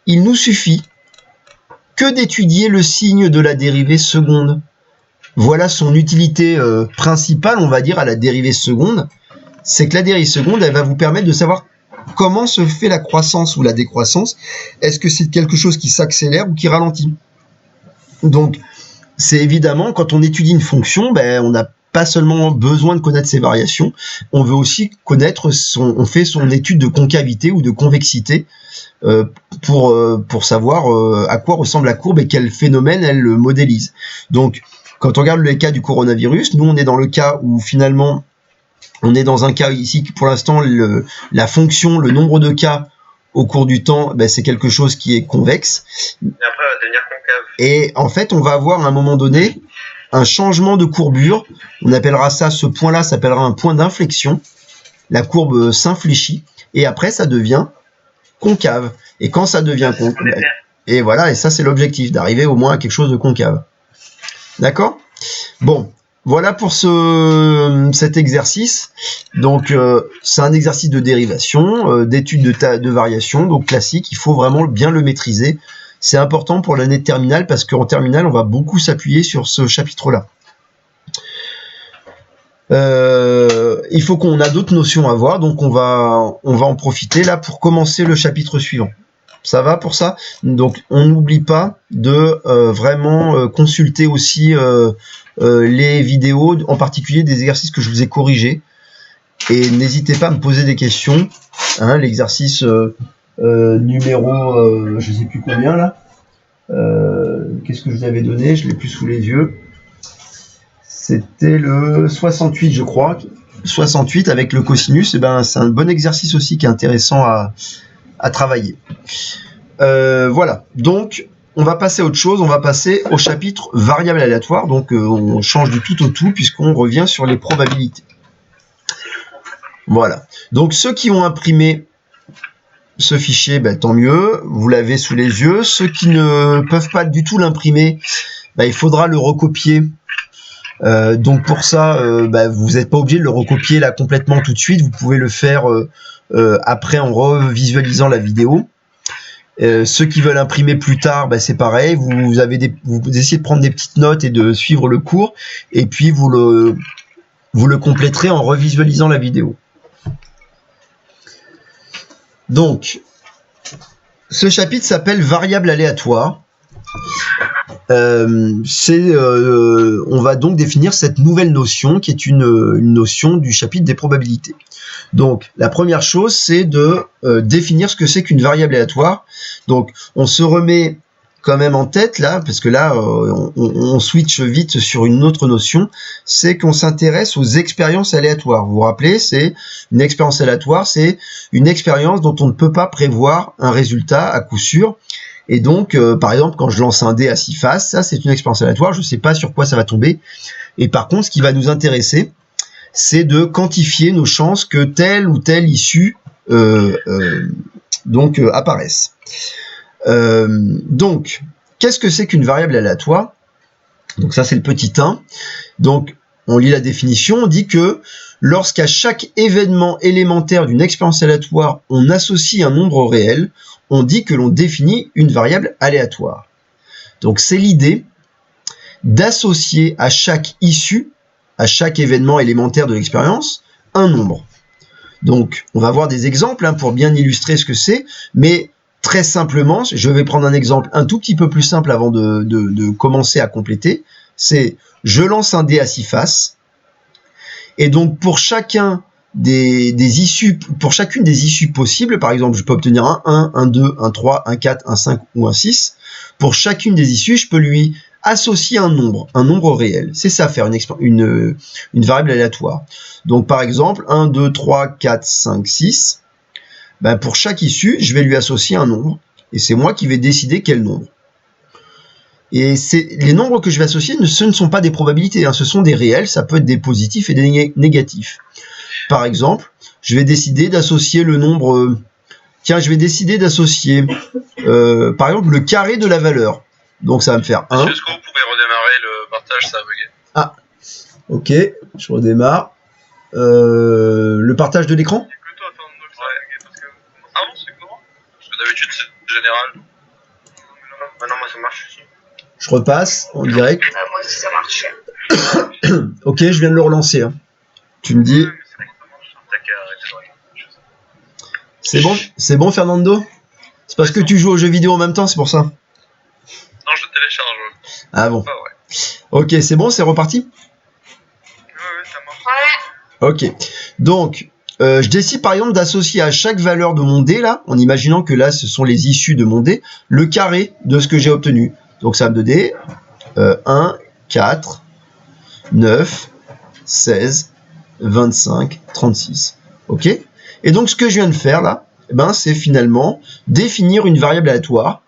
il nous suffit que d'étudier le signe de la dérivée seconde. Voilà son utilité principale, on va dire, à la dérivée seconde. C'est que la dérivée seconde, elle va vous permettre de savoir comment se fait la croissance ou la décroissance. Est-ce que c'est quelque chose qui s'accélère ou qui ralentit? Donc, c'est évidemment, quand on étudie une fonction, ben, on n'a pas seulement besoin de connaître ses variations, on veut aussi connaître on fait son étude de concavité ou de convexité pour savoir à quoi ressemble la courbe et quel phénomène elle modélise. Donc, quand on regarde les cas du coronavirus, nous on est dans le cas où finalement, on est dans un cas ici, pour l'instant, la fonction, le nombre de cas au cours du temps, ben, c'est quelque chose qui est convexe. Et après, elle va devenir concave. Et en fait, on va avoir à un moment donné un changement de courbure. On appellera ça, ce point-là s'appellera un point d'inflexion. La courbe s'infléchit et après, ça devient concave. Et quand ça devient concave, et voilà, et ça c'est l'objectif, d'arriver au moins à quelque chose de concave. D'accord? Bon, voilà pour cet exercice. Donc, c'est un exercice de dérivation, d'étude de variation, donc classique. Il faut vraiment bien le maîtriser. C'est important pour l'année de terminale parce qu'en terminale, on va beaucoup s'appuyer sur ce chapitre-là. Il faut qu'on a d'autres notions à voir, donc on va en profiter là pour commencer le chapitre suivant. Ça va pour ça? Donc on n'oublie pas de vraiment consulter aussi les vidéos, en particulier des exercices que je vous ai corrigés. Et n'hésitez pas à me poser des questions. Hein, l'exercice numéro, je sais plus combien là. Qu'est-ce que je vous avais donné? Je l'ai plus sous les yeux. C'était le 68, je crois. 68 avec le cosinus. Et ben, c'est un bon exercice aussi qui est intéressant à travailler. Voilà. Donc, on va passer à autre chose. On va passer au chapitre variable aléatoire. Donc, on change du tout au tout puisqu'on revient sur les probabilités. Voilà. Donc, ceux qui ont imprimé ce fichier, ben, tant mieux. Vous l'avez sous les yeux. Ceux qui ne peuvent pas du tout l'imprimer, ben, il faudra le recopier. Donc pour ça, bah, vous n'êtes pas obligé de le recopier là complètement tout de suite. Vous pouvez le faire après en revisualisant la vidéo. Ceux qui veulent imprimer plus tard, bah, c'est pareil. Vous essayez de prendre des petites notes et de suivre le cours. Et puis vous le compléterez en revisualisant la vidéo. Donc, ce chapitre s'appelle variable aléatoire. On va donc définir cette nouvelle notion qui est une notion du chapitre des probabilités. Donc la première chose, c'est de définir ce que c'est qu'une variable aléatoire. Donc on se remet quand même en tête là, parce que là on switch vite sur une autre notion, c'est qu'on s'intéresse aux expériences aléatoires. Vous vous rappelez, c'est une expérience aléatoire, c'est une expérience dont on ne peut pas prévoir un résultat à coup sûr. Et donc, par exemple, quand je lance un dé à 6 faces, ça c'est une expérience aléatoire, je ne sais pas sur quoi ça va tomber. Et par contre, ce qui va nous intéresser, c'est de quantifier nos chances que telle ou telle issue apparaisse. Donc, qu'est-ce que c'est qu'une variable aléatoire? Donc ça, c'est le petit 1. Donc, on lit la définition, on dit que lorsqu'à chaque événement élémentaire d'une expérience aléatoire, on associe un nombre réel, on dit que l'on définit une variable aléatoire. Donc, c'est l'idée d'associer à chaque issue, à chaque événement élémentaire de l'expérience, un nombre. Donc, on va voir des exemples pour bien illustrer ce que c'est, mais très simplement, je vais prendre un exemple un tout petit peu plus simple avant de commencer à compléter. C'est, je lance un dé à 6 faces, et donc pour chacune des issues possibles, par exemple, je peux obtenir un 1, un 2, un 3, un 4, un 5 ou un 6. Pour chacune des issues, je peux lui associer un nombre réel. C'est ça, faire une variable aléatoire. Donc par exemple, 1, 2, 3, 4, 5, 6. Ben, pour chaque issue, je vais lui associer un nombre, et c'est moi qui vais décider quel nombre. Et les nombres que je vais associer, ce ne sont pas des probabilités, ce sont des réels, ça peut être des positifs et des négatifs. Par exemple, je vais décider d'associer le nombre... par exemple, le carré de la valeur. Donc ça va me faire 1. Est-ce que vous pouvez redémarrer le partage, ça a bugué. Ah, ok, je redémarre. Le partage de l'écran ? Ah non, c'est comment? Parce que d'habitude, c'est général. Ah non, moi ça marche aussi. Je repasse en direct. Moi aussi, ça marche. Ok, je viens de le relancer. Tu me dis... C'est bon, Fernando? C'est parce que tu joues aux jeux vidéo en même temps, c'est pour ça? Non, je télécharge. Ah bon. Ah ouais. Ok, c'est bon, c'est reparti? Ouais, ça marche. Ouais. Ok. Donc, je décide par exemple d'associer à chaque valeur de mon dé, là, en imaginant que là, ce sont les issues de mon dé, le carré de ce que j'ai obtenu. Donc ça va me donner 1, 4, 9, 16, 25, 36. Ok? Et donc ce que je viens de faire là, c'est finalement définir une variable aléatoire.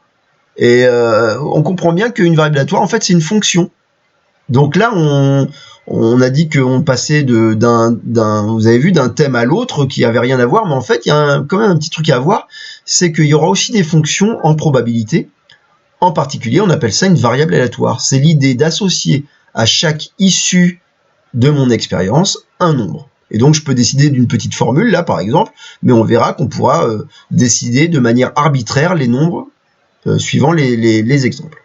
Et on comprend bien qu'une variable aléatoire, en fait, c'est une fonction. Donc là, on a dit qu'on passait vous avez vu, d'un thème à l'autre qui avait rien à voir, mais en fait, il y a quand même un petit truc à voir, c'est qu'il y aura aussi des fonctions en probabilité. En particulier, on appelle ça une variable aléatoire. C'est l'idée d'associer à chaque issue de mon expérience un nombre. Et donc, je peux décider d'une petite formule, là, par exemple, mais on verra qu'on pourra décider de manière arbitraire les nombres suivant les exemples.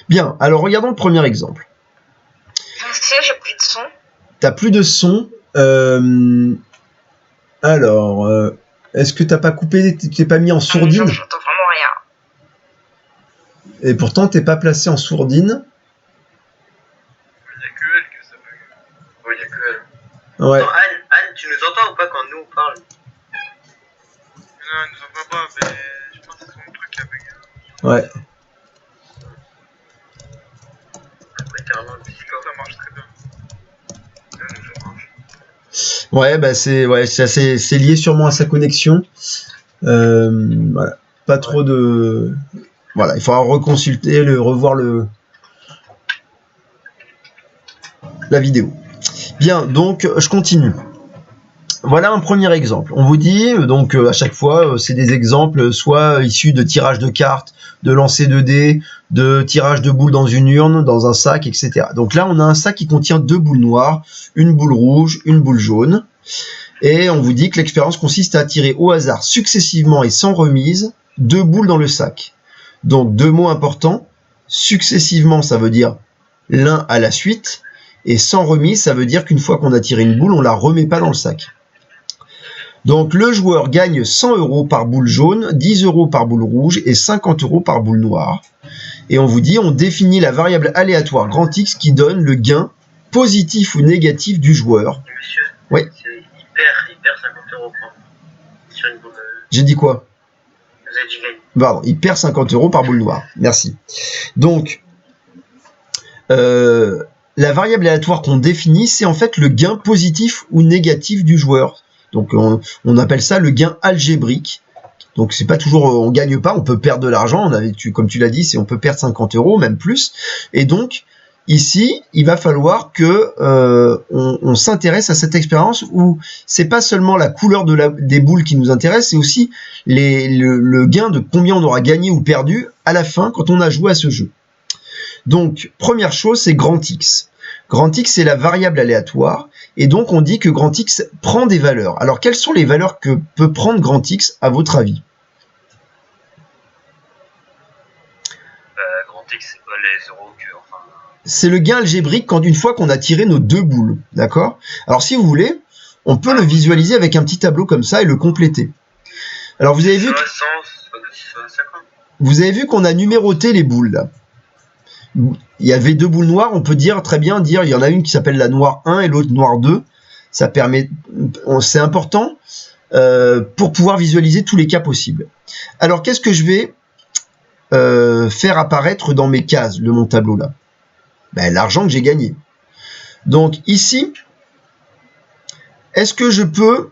Bien, alors regardons le premier exemple. Merci, j'ai plus de son. T'as plus de son. Alors, est-ce que t'as pas coupé, t'es pas mis en sourdine? J'entends vraiment rien. Et pourtant, t'es pas placé en sourdine. Il n'y a que elle que ça bug. Oui, il n'y a que elle. Ouais. Attends, Anne, tu nous entends ou pas quand nous on parle? Non, elle nous entend pas, mais je pense que c'est son truc qui a bugué. Ouais. Après, carrément, le psycho. Ça marche très bien. Ça marche. Ouais, c'est lié sûrement à sa connexion. Voilà. Pas trop de. Voilà, il faudra reconsulter, revoir la vidéo. Bien, donc je continue. Voilà un premier exemple. On vous dit, donc à chaque fois, c'est des exemples soit issus de tirage de cartes, de lancer de dés, de tirage de boules dans une urne, dans un sac, etc. Donc là, on a un sac qui contient 2 boules noires, une boule rouge, une boule jaune. Et on vous dit que l'expérience consiste à tirer au hasard successivement et sans remise 2 boules dans le sac. Donc 2 mots importants. Successivement, ça veut dire l'un à la suite. Et sans remise, ça veut dire qu'une fois qu'on a tiré une boule, on la remet pas dans le sac. Donc le joueur gagne 100 € par boule jaune, 10 € par boule rouge et 50 € par boule noire. Et on vous dit, on définit la variable aléatoire grand X qui donne le gain positif ou négatif du joueur. Monsieur, Oui. il perd 50 € sur une boule. J'ai dit quoi? Vous avez dit gagne. Pardon, il perd 50 € par boule noire. Merci. Donc, la variable aléatoire qu'on définit, c'est en fait le gain positif ou négatif du joueur. Donc, on appelle ça le gain algébrique. Donc, c'est pas toujours, on gagne pas, on peut perdre de l'argent. Comme tu l'as dit, on peut perdre 50 €, même plus. Et donc, ici, il va falloir que on s'intéresse à cette expérience où c'est pas seulement la couleur des boules qui nous intéresse, c'est aussi le gain de combien on aura gagné ou perdu à la fin quand on a joué à ce jeu. Donc, première chose, c'est grand X. Grand X, c'est la variable aléatoire, et donc on dit que grand X prend des valeurs. Alors, quelles sont les valeurs que peut prendre grand X à votre avis? Grand X, c'est pas les euros que... Enfin, c'est le gain algébrique une fois qu'on a tiré nos deux boules, d'accord? Alors si vous voulez, on peut le visualiser avec un petit tableau comme ça et le compléter. Alors vous avez vu, qu'on a numéroté les boules là. Il y avait deux boules noires, on peut très bien dire, il y en a une qui s'appelle la noire 1 et l'autre noire 2. Ça permet, c'est important pour pouvoir visualiser tous les cas possibles. Alors qu'est-ce que je vais faire apparaître dans mes cases de mon tableau là? Ben, l'argent que j'ai gagné. Donc ici, est-ce que je peux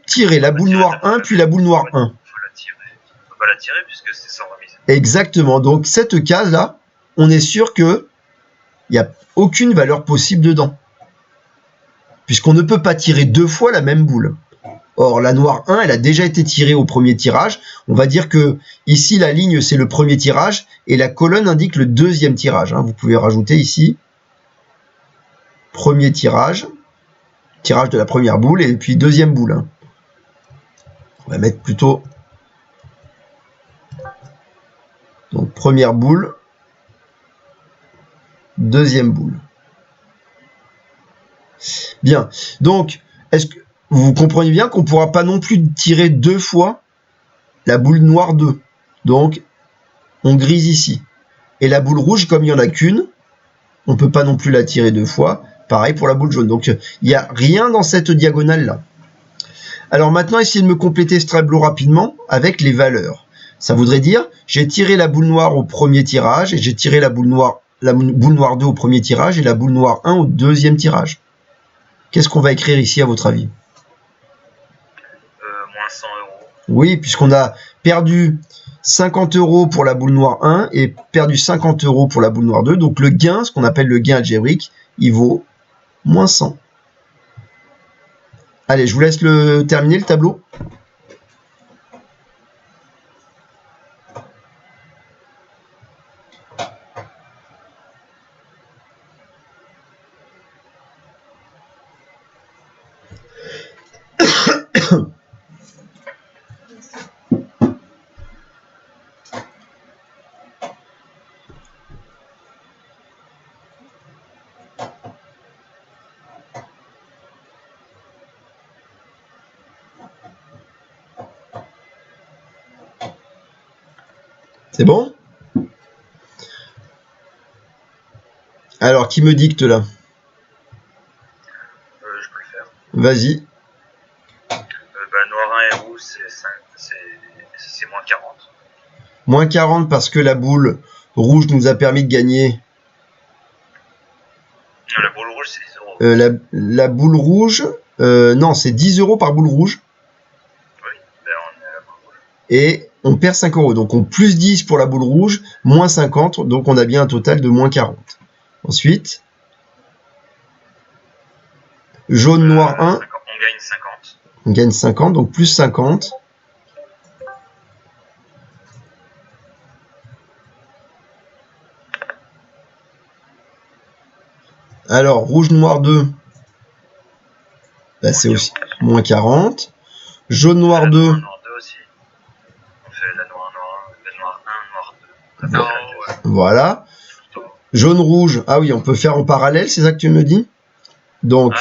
tirer la boule noire 1 puis la boule noire 1? faut la tirer. On peut pas la tirer puisque c'est sans remise. Exactement. Donc cette case là, on est sûr que il n'y a aucune valeur possible dedans. Puisqu'on ne peut pas tirer deux fois la même boule. Or, la noire 1, elle a déjà été tirée au premier tirage. On va dire que ici, la ligne, c'est le premier tirage et la colonne indique le deuxième tirage. Vous pouvez rajouter ici premier tirage, tirage de la première boule et puis deuxième boule. On va mettre plutôt donc première boule, deuxième boule. Bien. Donc, est-ce que vous comprenez bien qu'on ne pourra pas non plus tirer deux fois la boule noire 2. Donc, on grise ici. Et la boule rouge, comme il n'y en a qu'une, on ne peut pas non plus la tirer deux fois. Pareil pour la boule jaune. Donc, il n'y a rien dans cette diagonale-là. Alors maintenant, essayez de me compléter ce tableau rapidement avec les valeurs. Ça voudrait dire, j'ai tiré la boule noire au premier tirage, et j'ai tiré la boule noire 2 au premier tirage, et la boule noire 1 au deuxième tirage. Qu'est-ce qu'on va écrire ici, à votre avis? Moins 100 €. Oui, puisqu'on a perdu 50 € pour la boule noire 1 et perdu 50 € pour la boule noire 2. Donc le gain, ce qu'on appelle le gain algébrique, il vaut moins 100. Allez, je vous laisse terminer le tableau. C'est bon? Alors, qui me dicte là? Je peux le faire. Vas-y. Noir 1 et rouge, c'est moins 40. Moins 40 parce que la boule rouge nous a permis de gagner. Non, la boule rouge, c'est 10 €. La boule rouge, non, c'est 10 € par boule rouge. Oui, ben on est à la boule rouge. Et on perd 5 €. Donc on plus 10 pour la boule rouge, moins 50. Donc on a bien un total de moins 40. Ensuite, jaune, noir 1. 50, on gagne 50. On gagne 50, donc plus 50. Alors, rouge, noir 2. Là, c'est aussi moins 40. Jaune, noir 2. Noir 2 aussi. On fait la noire 1, noir 2. Voilà. Jaune, rouge. Ah oui, on peut faire en parallèle, c'est ça que tu me dis? Donc,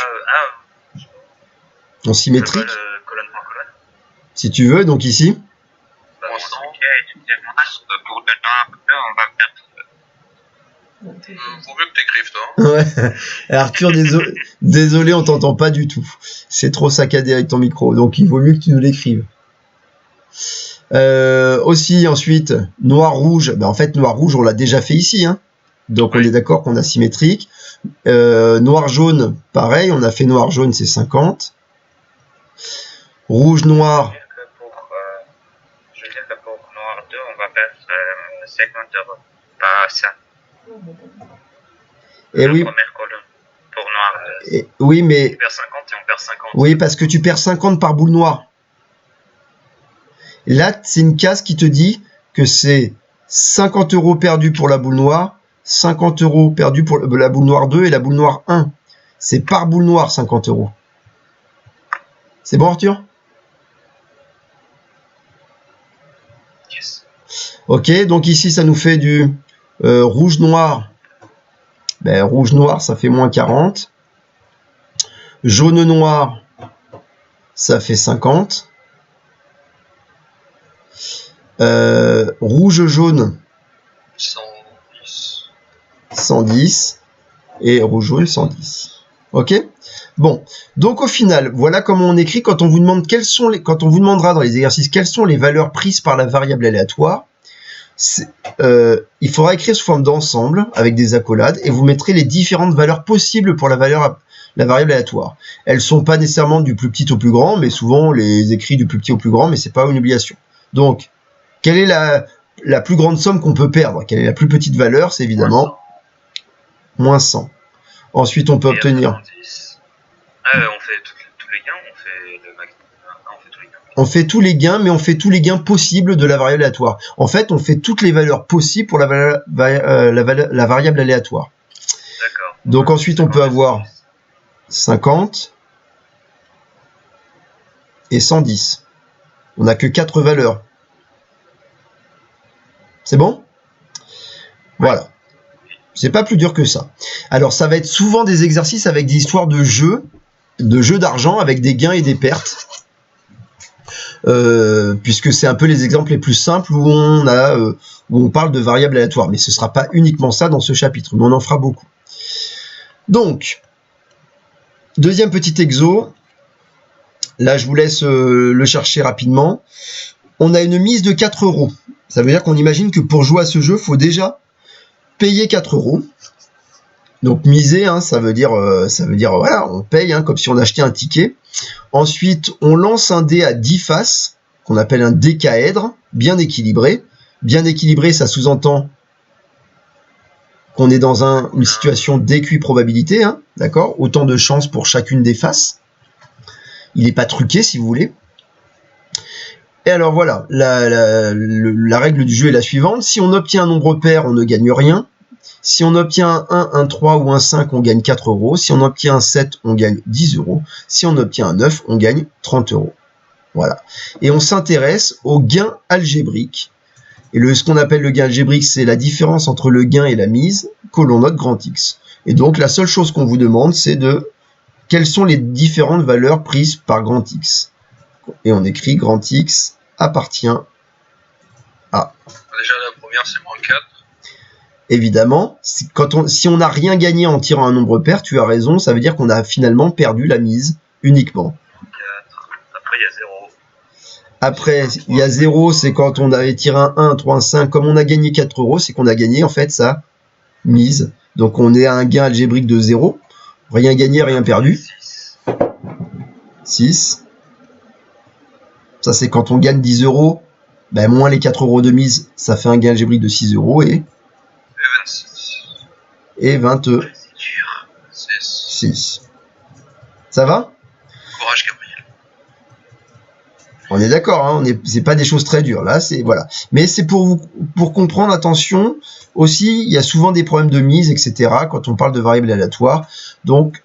en symétrique. Colonne par colonne. Si tu veux, donc ici. On sent pour le noir, on va perdre. Faut mieux que t'écrives, toi. Ouais. Arthur, désolé, on t'entend pas du tout. C'est trop saccadé avec ton micro, donc il vaut mieux que tu nous l'écrives. Aussi, ensuite, noir-rouge. Ben, en fait, noir-rouge, on l'a déjà fait ici. Hein. Donc, on est d'accord qu'on a symétrique. Noir-jaune, pareil. On a fait noir-jaune, c'est 50. Rouge-noir. Je veux dire que pour noir 2, on va faire 50 €, pas 100. Et oui. Première colonne pour noir. Oui, mais. On perd 50 et on perd 50. Oui, parce que tu perds 50 par boule noire. Là, c'est une case qui te dit que c'est 50 € perdus pour la boule noire, 50 € perdus pour la boule noire 2 et la boule noire 1. C'est par boule noire 50 €. C'est bon, Arthur? Yes. Ok, donc ici, ça nous fait du rouge-noir. Ben, rouge-noir, ça fait moins 40. Jaune-noir, ça fait 50. Rouge-jaune, 110. 110. Et rouge-jaune, 110. Ok? Bon. Donc, au final, voilà comment on écrit quand on vous demande quand on vous demandera dans les exercices quelles sont les valeurs prises par la variable aléatoire. Il faudra écrire sous forme d'ensemble avec des accolades et vous mettrez les différentes valeurs possibles pour la variable aléatoire. Elles sont pas nécessairement du plus petit au plus grand, mais souvent on les écrit du plus petit au plus grand, mais c'est pas une obligation. Donc, quelle est la plus grande somme qu'on peut perdre? Quelle est la plus petite valeur? C'est évidemment moins 100. Ensuite, on peut obtenir... on fait tous les gains, on fait le maximum. On fait tous les gains. On fait tous les gains, mais on fait tous les gains possibles de la variable aléatoire. En fait, on fait toutes les valeurs possibles pour la variable aléatoire. D'accord. Donc ensuite, on peut avoir 50 et 110. On n'a que 4 valeurs. C'est bon? Voilà. C'est pas plus dur que ça. Alors, ça va être souvent des exercices avec des histoires de jeux d'argent avec des gains et des pertes. Puisque c'est un peu les exemples les plus simples où on parle de variables aléatoires. Mais ce ne sera pas uniquement ça dans ce chapitre, mais on en fera beaucoup. Donc, deuxième petit exo. Là, je vous laisse le chercher rapidement. On a une mise de 4 €. Ça veut dire qu'on imagine que pour jouer à ce jeu, il faut déjà payer 4 €. Donc miser, hein, ça veut dire voilà, on paye hein, comme si on achetait un ticket. Ensuite, on lance un dé à 10 faces, qu'on appelle un décaèdre, bien équilibré. Bien équilibré, ça sous-entend qu'on est dans une situation d'équiprobabilité, hein, d'accord? Autant de chances pour chacune des faces. Il n'est pas truqué, si vous voulez. Et alors voilà, la règle du jeu est la suivante. Si on obtient un nombre pair, on ne gagne rien. Si on obtient un 1, un 3 ou un 5, on gagne 4 €. Si on obtient un 7, on gagne 10 €. Si on obtient un 9, on gagne 30 €. Voilà. Et on s'intéresse au gain algébrique. Et ce qu'on appelle le gain algébrique, c'est la différence entre le gain et la mise, que l'on note grand X. Et donc, la seule chose qu'on vous demande, c'est quelles sont les différentes valeurs prises par grand X. Et on écrit grand X appartient à... Déjà, la première, c'est moins 4. Évidemment, si on n'a rien gagné en tirant un nombre pair, tu as raison, ça veut dire qu'on a finalement perdu la mise uniquement. 4. Après, il y a 0. Après, il y a 0, c'est quand on avait tiré un 1, un 3, un 5. Comme on a gagné 4 €, c'est qu'on a gagné en fait sa mise. Donc on est à un gain algébrique de 0. Rien gagné, rien perdu. 6. Ça, c'est quand on gagne 10 €, ben, moins les 4 € de mise, ça fait un gain algébrique de 6 € et 26. Ça va? Courage, Gabriel. On est d'accord, hein, c'est pas des choses très dures. Là, c'est voilà. Mais c'est pour comprendre, attention, aussi, il y a souvent des problèmes de mise, etc. quand on parle de variables aléatoires. Donc,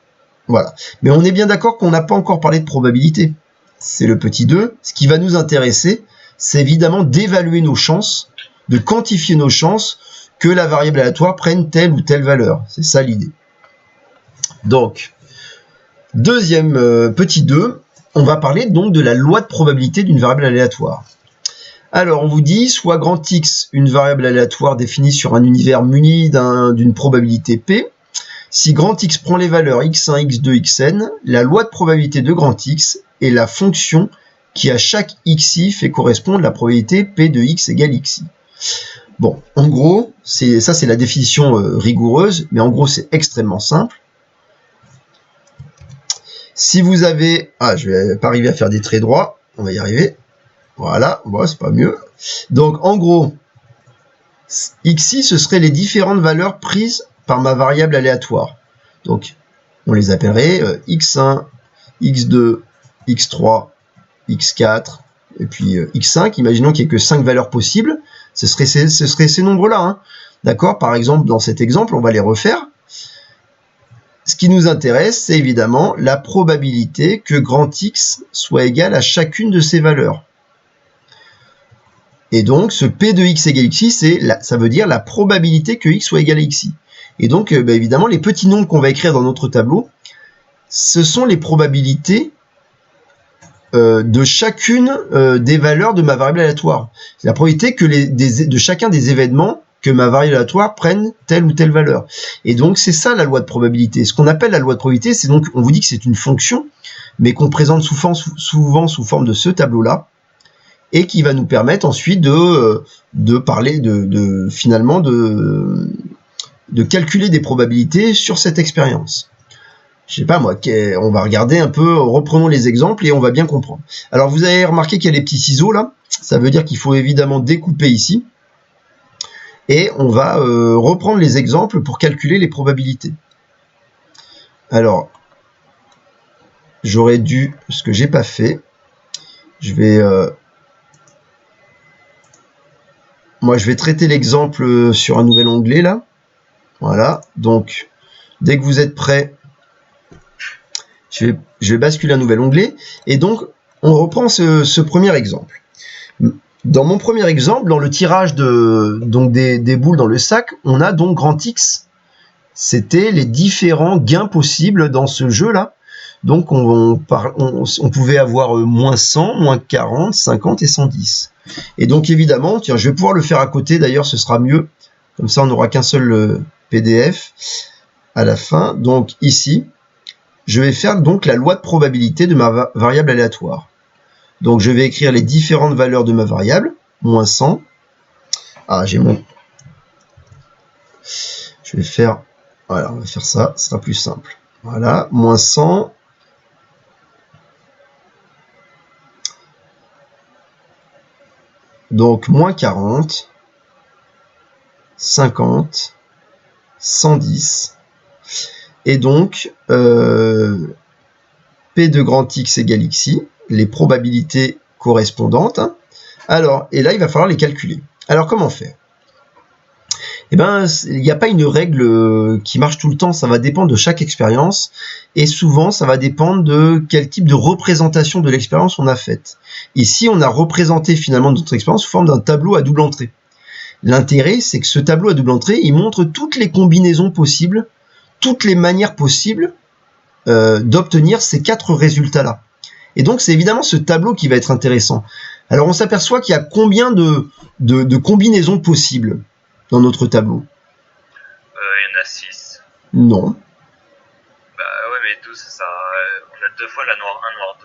voilà. Mais on est bien d'accord qu'on n'a pas encore parlé de probabilité. C'est le petit 2. Ce qui va nous intéresser, c'est évidemment d'évaluer nos chances, de quantifier nos chances que la variable aléatoire prenne telle ou telle valeur. C'est ça l'idée. Donc, deuxième petit 2, on va parler donc de la loi de probabilité d'une variable aléatoire. Alors, on vous dit, soit grand X, une variable aléatoire définie sur un univers muni d'une probabilité P. Si grand X prend les valeurs x1, x2, xn, la loi de probabilité de grand X est la fonction qui à chaque xi fait correspondre la probabilité P de x égale xi. Bon, en gros, ça c'est la définition rigoureuse, mais en gros c'est extrêmement simple. Si vous avez... Ah, je vais pas arriver à faire des traits droits, on va y arriver. Voilà, bon, c'est pas mieux. Donc en gros, xi ce serait les différentes valeurs prises par ma variable aléatoire. Donc on les appellerait x1, x2, x3, x4, et puis x5, imaginons qu'il n'y ait que 5 valeurs possibles, ce serait ces nombres-là. Hein. D'accord? Par exemple, dans cet exemple, on va les refaire. Ce qui nous intéresse, c'est évidemment la probabilité que grand X soit égal à chacune de ces valeurs. Et donc, ce P de x égale xi, ça veut dire la probabilité que x soit égal à xi. Et donc, évidemment, les petits nombres qu'on va écrire dans notre tableau, ce sont les probabilités de chacune des valeurs de ma variable aléatoire. C'est la probabilité que de chacun des événements que ma variable aléatoire prenne telle ou telle valeur. Et donc, c'est ça la loi de probabilité. Ce qu'on appelle la loi de probabilité, c'est donc, on vous dit que c'est une fonction, mais qu'on présente souvent sous forme de ce tableau-là, et qui va nous permettre ensuite de parler finalement de calculer des probabilités sur cette expérience. Je sais pas moi, on va regarder un peu, reprenons les exemples et on va bien comprendre. Alors vous avez remarqué qu'il y a les petits ciseaux là, ça veut dire qu'il faut évidemment découper ici. Et on va reprendre les exemples pour calculer les probabilités. Alors, j'aurais dû, ce que j'ai pas fait, je vais... moi je vais traiter l'exemple sur un nouvel onglet là. Voilà, donc dès que vous êtes prêts, je vais basculer un nouvel onglet. Et donc, on reprend ce premier exemple. Dans mon premier exemple, dans le tirage des boules dans le sac, on a donc grand X. C'était les différents gains possibles dans ce jeu-là. Donc, on pouvait avoir moins 100, moins 40, 50 et 110. Et donc, évidemment, tiens, je vais pouvoir le faire à côté. D'ailleurs, ce sera mieux. Comme ça, on n'aura qu'un seul PDF à la fin. Donc, ici, je vais faire donc la loi de probabilité de ma variable aléatoire. Donc, je vais écrire les différentes valeurs de ma variable. Moins 100. Ah, j'ai mon... Je vais faire... Voilà, on va faire ça. Ce sera plus simple. Voilà, moins 100. Donc, moins 40. 50. 110. Et donc, P de grand X égale xi, les probabilités correspondantes. Hein. Alors, et là, il va falloir les calculer. Alors, comment faire? Eh bien, il n'y a pas une règle qui marche tout le temps, ça va dépendre de chaque expérience, et souvent, ça va dépendre de quel type de représentation de l'expérience on a faite. Ici, on a représenté finalement notre expérience sous forme d'un tableau à double entrée. L'intérêt, c'est que ce tableau à double entrée, il montre toutes les combinaisons possibles, toutes les manières possibles d'obtenir ces 4 résultats-là. Et donc, c'est évidemment ce tableau qui va être intéressant. Alors, on s'aperçoit qu'il y a combien de combinaisons possibles dans notre tableau? Il y en a 6. Non. Bah ouais, mais 12, ça... on a 2 fois la noire 1, noire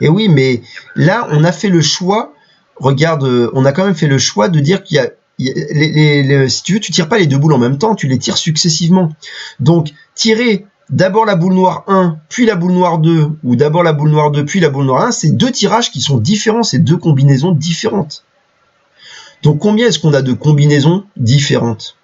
2. Et oui, mais là, on a fait le choix... Regarde, on a quand même fait le choix de dire qu'il y a... si tu veux, tu tires pas les 2 boules en même temps, tu les tires successivement. Donc, tirer d'abord la boule noire 1, puis la boule noire 2, ou d'abord la boule noire 2, puis la boule noire 1, c'est 2 tirages qui sont différents, c'est 2 combinaisons différentes. Donc, combien est-ce qu'on a de combinaisons différentes?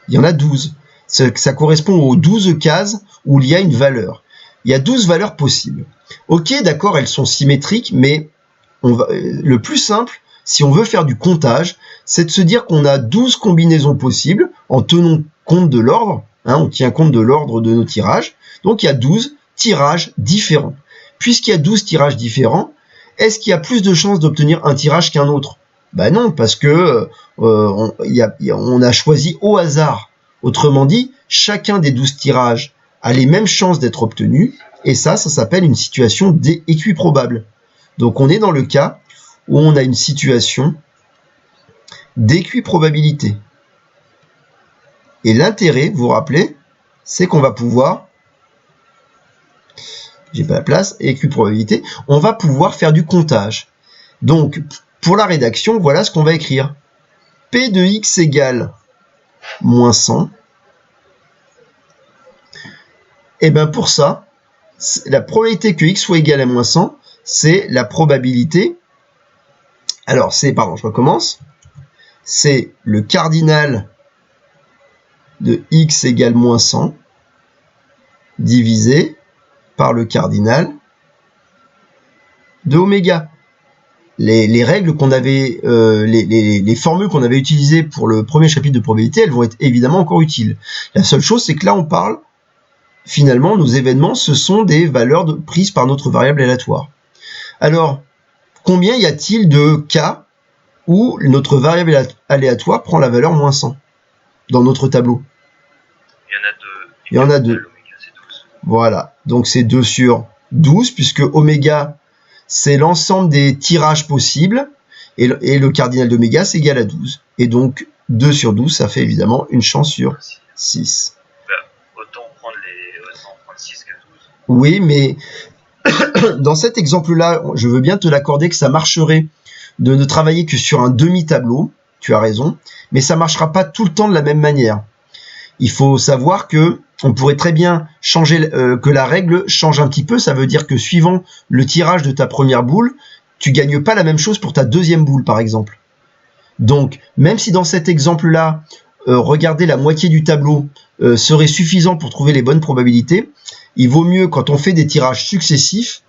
Il y en a 12. Ça correspond aux 12 cases où il y a une valeur. Il y a 12 valeurs possibles. Ok, d'accord, elles sont symétriques, mais le plus simple, si on veut faire du comptage, c'est de se dire qu'on a 12 combinaisons possibles en tenant compte de l'ordre. Hein, on tient compte de l'ordre de nos tirages. Donc, il y a 12 tirages différents. Puisqu'il y a 12 tirages différents, est-ce qu'il y a plus de chances d'obtenir un tirage qu'un autre? Ben non, parce que on a choisi au hasard. Autrement dit, chacun des 12 tirages a les mêmes chances d'être obtenu, et ça s'appelle une situation équiprobable. Donc on est dans le cas où on a une situation d'équiprobabilité. Et l'intérêt, vous vous rappelez, c'est qu'on va pouvoir j'ai pas la place, écrit probabilité, on va pouvoir faire du comptage. Donc, pour la rédaction, voilà ce qu'on va écrire. P de x égale moins 100. Et bien pour ça, la probabilité que x soit égal à moins 100, c'est la probabilité. Alors, je recommence. C'est le cardinal de x égale moins 100 divisé par le cardinal de oméga. Les règles qu'on avait, les formules qu'on avait utilisées pour le premier chapitre de probabilité, elles vont être évidemment encore utiles. La seule chose, c'est que là, on parle, finalement, nos événements, ce sont des valeurs prises par notre variable aléatoire. Alors, combien y a-t-il de cas où notre variable aléatoire prend la valeur moins 100 dans notre tableau? Il y en a deux. L'oméga, c'est 12. Voilà, donc c'est 2 sur 12, puisque oméga, c'est l'ensemble des tirages possibles, et le cardinal d'oméga, c'est égal à 12. Et donc, 2 sur 12, ça fait évidemment une chance sur 6. Autant prendre 6 que 12. Oui, mais dans cet exemple-là, je veux bien te l'accorder que ça marcherait de ne travailler que sur un demi-tableau, tu as raison, mais ça ne marchera pas tout le temps de la même manière. Il faut savoir que on pourrait très bien changer, que la règle change un petit peu, ça veut dire que suivant le tirage de ta première boule, tu gagnes pas la même chose pour ta deuxième boule, par exemple. Donc, même si dans cet exemple-là, regarder la moitié du tableau serait suffisant pour trouver les bonnes probabilités, il vaut mieux, quand on fait des tirages successifs,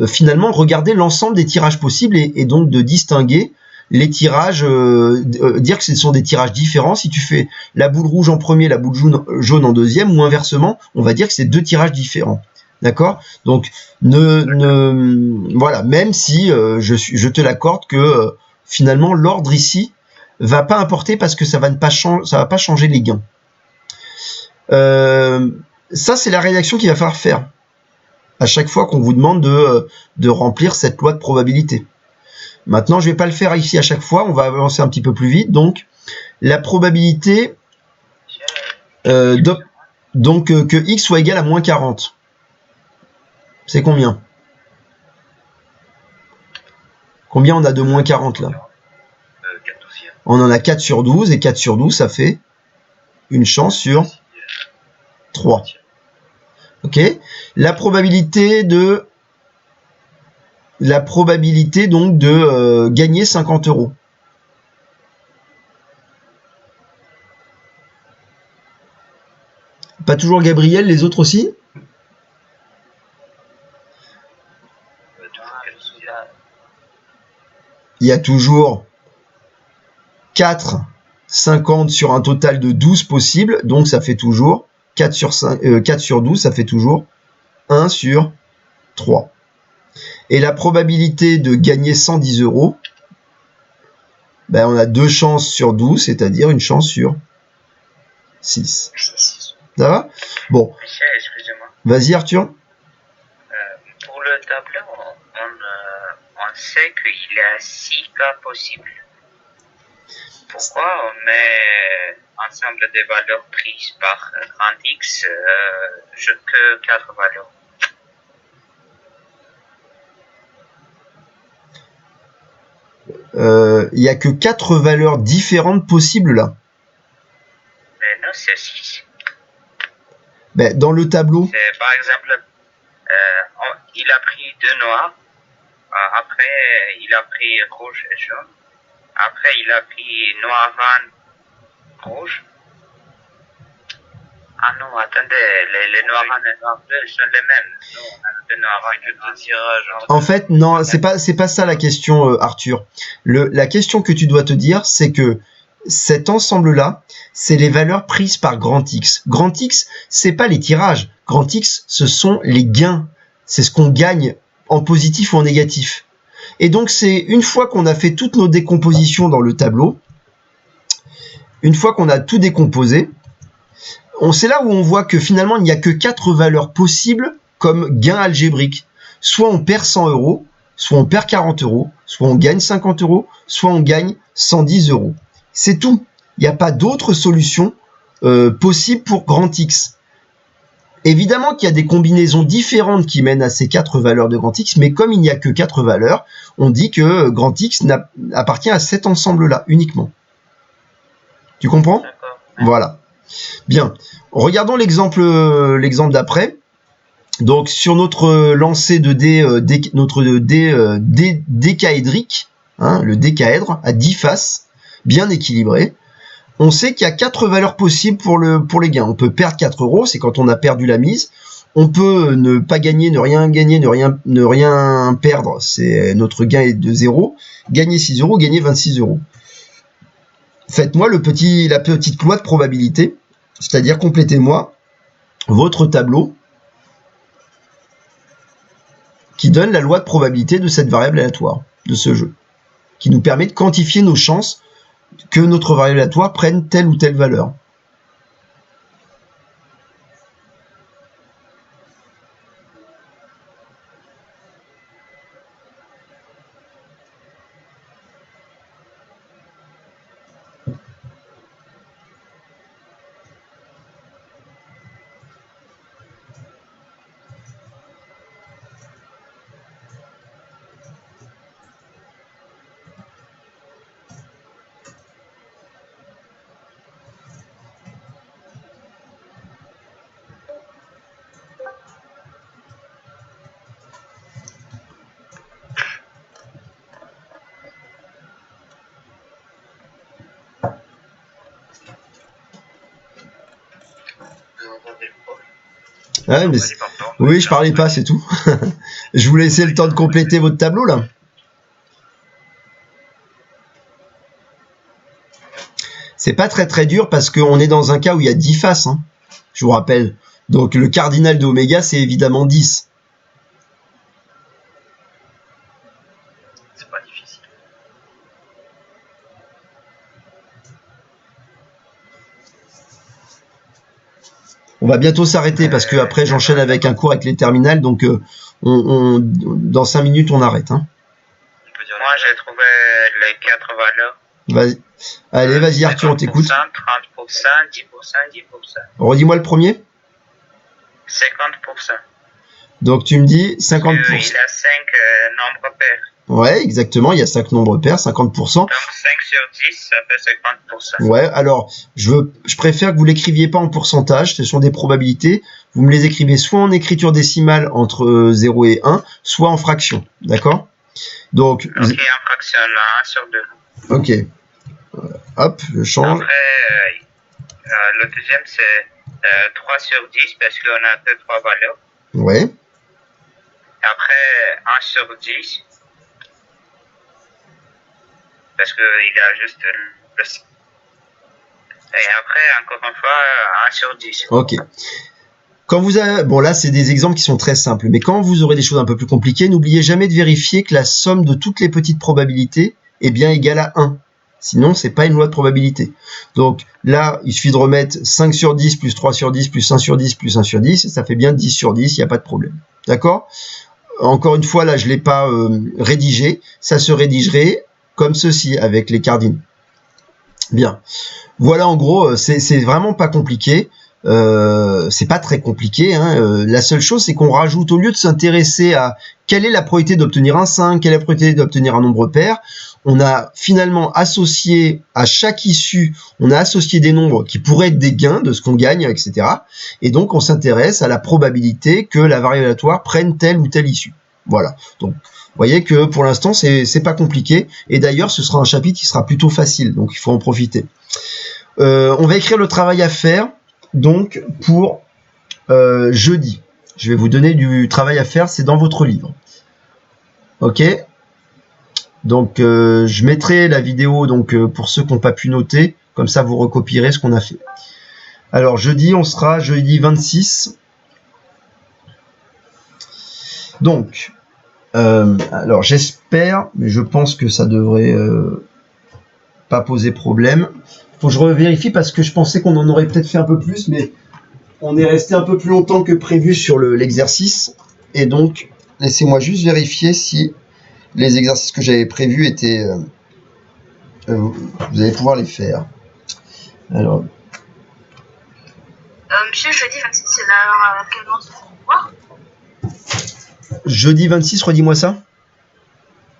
finalement regarder l'ensemble des tirages possibles et donc de distinguer les tirages, dire que ce sont des tirages différents. Si tu fais la boule rouge en premier, la boule jaune en deuxième, ou inversement, on va dire que c'est deux tirages différents. D'accord? Donc, voilà, même si je te l'accorde que finalement l'ordre ici va pas importer parce que ça va pas changer les gains. Ça, c'est la rédaction qu'il va falloir faire à chaque fois qu'on vous demande de remplir cette loi de probabilité. Maintenant, je vais pas le faire ici à chaque fois, on va avancer un petit peu plus vite. Donc, la probabilité que x soit égal à moins 40. C'est combien? Combien on a de moins 40 là? 4/12. On en a 4 sur 12, et 4 sur 12, ça fait une chance sur 3. Ok? La probabilité donc de gagner 50 €. Pas toujours Gabriel, les autres aussi? Il y a toujours 4, 50 sur un total de 12 possibles, donc ça fait toujours 4 sur 12, ça fait toujours 1 sur 3. Et la probabilité de gagner 110 €, ben on a 2 chances sur 12, c'est-à-dire une chance sur 6. Ça va? Bon. Michel, excusez-moi. Vas-y Arthur. Pour le tableau, on sait qu'il y a 6 cas possibles. Pourquoi on met ensemble des valeurs prises par grand X que 4 valeurs? Il n'y a que 4 valeurs différentes possibles là. Mais non, c'est 6. Ben, dans le tableau. Par exemple, il a pris 2 noirs. Après, il a pris rouge et jaune. Après, il a pris noir, rouge. Ah non, attendez, les noirs et les noirs bleus sont les mêmes. Nous, on a deux noirs et deux tirages. En fait, non, c'est pas ça la question, Arthur. La question que tu dois te dire, c'est que cet ensemble-là, c'est les valeurs prises par grand X. Grand X, c'est pas les tirages. Grand X, ce sont les gains. C'est ce qu'on gagne en positif ou en négatif. Et donc, c'est une fois qu'on a fait toutes nos décompositions dans le tableau, une fois qu'on a tout décomposé, c'est là où on voit que finalement, il n'y a que 4 valeurs possibles comme gain algébrique. Soit on perd 100 €, soit on perd 40 €, soit on gagne 50 €, soit on gagne 110 €. C'est tout. Il n'y a pas d'autre solution possible pour grand X. Évidemment qu'il y a des combinaisons différentes qui mènent à ces 4 valeurs de grand X, mais comme il n'y a que 4 valeurs, on dit que grand X appartient à cet ensemble-là uniquement. Tu comprends? D'accord. Voilà. Bien. Regardons l'exemple d'après. Donc sur notre lancé de notre décaédrique, hein, le décaèdre à 10 faces, bien équilibré, on sait qu'il y a 4 valeurs possibles pour les gains. On peut perdre 4 €, c'est quand on a perdu la mise. On peut ne pas gagner, ne rien gagner, ne rien perdre, c'est notre gain est de 0. Gagner 6 €, gagner 26 €. Faites-moi la petite loi de probabilité, c'est-à-dire complétez-moi votre tableau qui donne la loi de probabilité de cette variable aléatoire, de ce jeu, qui nous permet de quantifier nos chances que notre variable aléatoire prenne telle ou telle valeur. Ouais, mais oui, je parlais pas, c'est tout. Je vous laissais le temps de compléter votre tableau là. C'est pas très dur parce qu'on est dans un cas où il y a 10 faces, hein, je vous rappelle. Donc le cardinal de oméga, c'est évidemment 10. C'est pas difficile. On va bientôt s'arrêter parce que après j'enchaîne avec un cours avec les terminales, donc dans 5 minutes on arrête. Hein. Moi j'ai trouvé les 4 valeurs. Vas-y. Allez, vas-y Arthur, on t'écoute. 30%, 10%, 10%. Redis-moi le premier. 50%. Donc tu me dis 50%. Il a 5 nombres pairs. Ouais, exactement, il y a 5 nombres pairs, 50%. Donc 5 sur 10, ça fait 50%. Ouais, alors je préfère que vous l'écriviez pas en pourcentage, ce sont des probabilités. Vous me les écrivez soit en écriture décimale entre 0 et 1, soit en fraction, d'accord? Donc, en fraction, là, 1 sur 2. Ok. Hop, je change. Après, le deuxième, c'est 3 sur 10 parce qu'on a que 3 valeurs. Ouais. Après, 1 sur 10 parce qu'il a juste le... Et après, encore une fois, 1 sur 10. Ok. Quand vous avez... Bon, là, c'est des exemples qui sont très simples. Mais quand vous aurez des choses un peu plus compliquées, n'oubliez jamais de vérifier que la somme de toutes les petites probabilités est bien égale à 1. Sinon, c'est pas une loi de probabilité. Donc là, il suffit de remettre 5 sur 10 plus 3 sur 10 plus 1 sur 10 plus 1 sur 10. Et ça fait bien 10 sur 10, il n'y a pas de problème. D'accord? Encore une fois, là, je ne l'ai pas rédigé. Ça se rédigerait comme ceci, avec les cardinaux. Bien. Voilà, en gros, c'est vraiment pas compliqué. C'est pas très compliqué, hein. La seule chose, c'est qu'on rajoute, au lieu de s'intéresser à quelle est la probabilité d'obtenir un 5, quelle est la probabilité d'obtenir un nombre pair, on a finalement associé à chaque issue, on a associé des nombres qui pourraient être des gains de ce qu'on gagne, etc. Et donc, on s'intéresse à la probabilité que la variable aléatoire prenne telle ou telle issue. Voilà. Donc, vous voyez que pour l'instant, c'est pas compliqué. Et d'ailleurs, ce sera un chapitre qui sera plutôt facile. Donc, il faut en profiter. On va écrire le travail à faire. Donc, pour jeudi. Je vais vous donner du travail à faire. C'est dans votre livre. Ok. Donc, je mettrai la vidéo donc pour ceux qui n'ont pas pu noter. Comme ça, vous recopierez ce qu'on a fait. Alors, jeudi, on sera jeudi 26. Donc, alors j'espère, mais je pense que ça devrait pas poser problème. Faut que je revérifie parce que je pensais qu'on en aurait peut-être fait un peu plus, mais on est resté un peu plus longtemps que prévu sur l'exercice. Et donc, laissez-moi juste vérifier si les exercices que j'avais prévus étaient... vous allez pouvoir les faire. Alors... Monsieur, jeudi 26, c'est l'heure à laquelle on se revoit. Jeudi 26, redis-moi ça.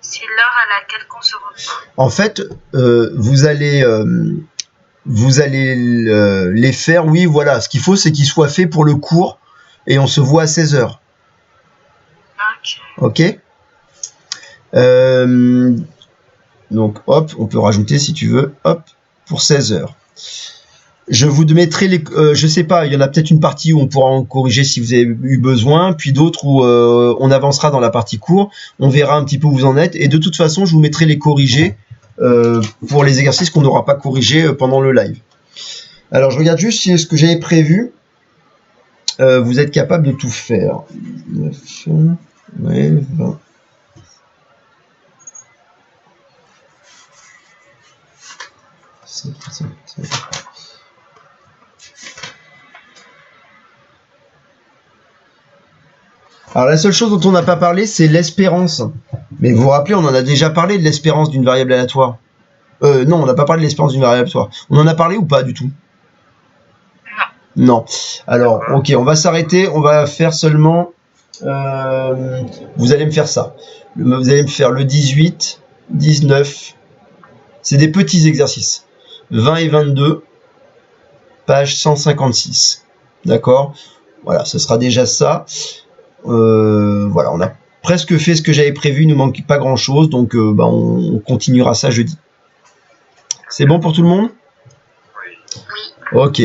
C'est l'heure à laquelle on se revoit. En fait, vous allez les faire, oui, voilà. Ce qu'il faut, c'est qu'ils soient faits pour le cours et on se voit à 16 h. Ok. Ok. Donc, hop, on peut rajouter si tu veux, hop, pour 16 h. Je vous mettrai les, je sais pas, il y en a peut-être une partie où on pourra en corriger si vous avez eu besoin, puis d'autres où on avancera dans la partie cours, on verra un petit peu où vous en êtes, et de toute façon, je vous mettrai les corrigés pour les exercices qu'on n'aura pas corrigés pendant le live. Alors, je regarde juste si ce que j'avais prévu, vous êtes capable de tout faire. 9, ouais, 20. Alors la seule chose dont on n'a pas parlé, c'est l'espérance. Mais vous vous rappelez, on en a déjà parlé de l'espérance d'une variable aléatoire. Non, on n'a pas parlé de l'espérance d'une variable aléatoire. On en a parlé ou pas du tout? Non. Alors, ok, on va s'arrêter. On va faire seulement... vous allez me faire ça. Vous allez me faire le 18, 19. C'est des petits exercices. 20 et 22, page 156. D'accord? Voilà, ce sera déjà ça. Voilà, on a presque fait ce que j'avais prévu, il ne nous manque pas grand chose, donc on continuera ça jeudi. C'est bon pour tout le monde? Oui. Oui. Ok.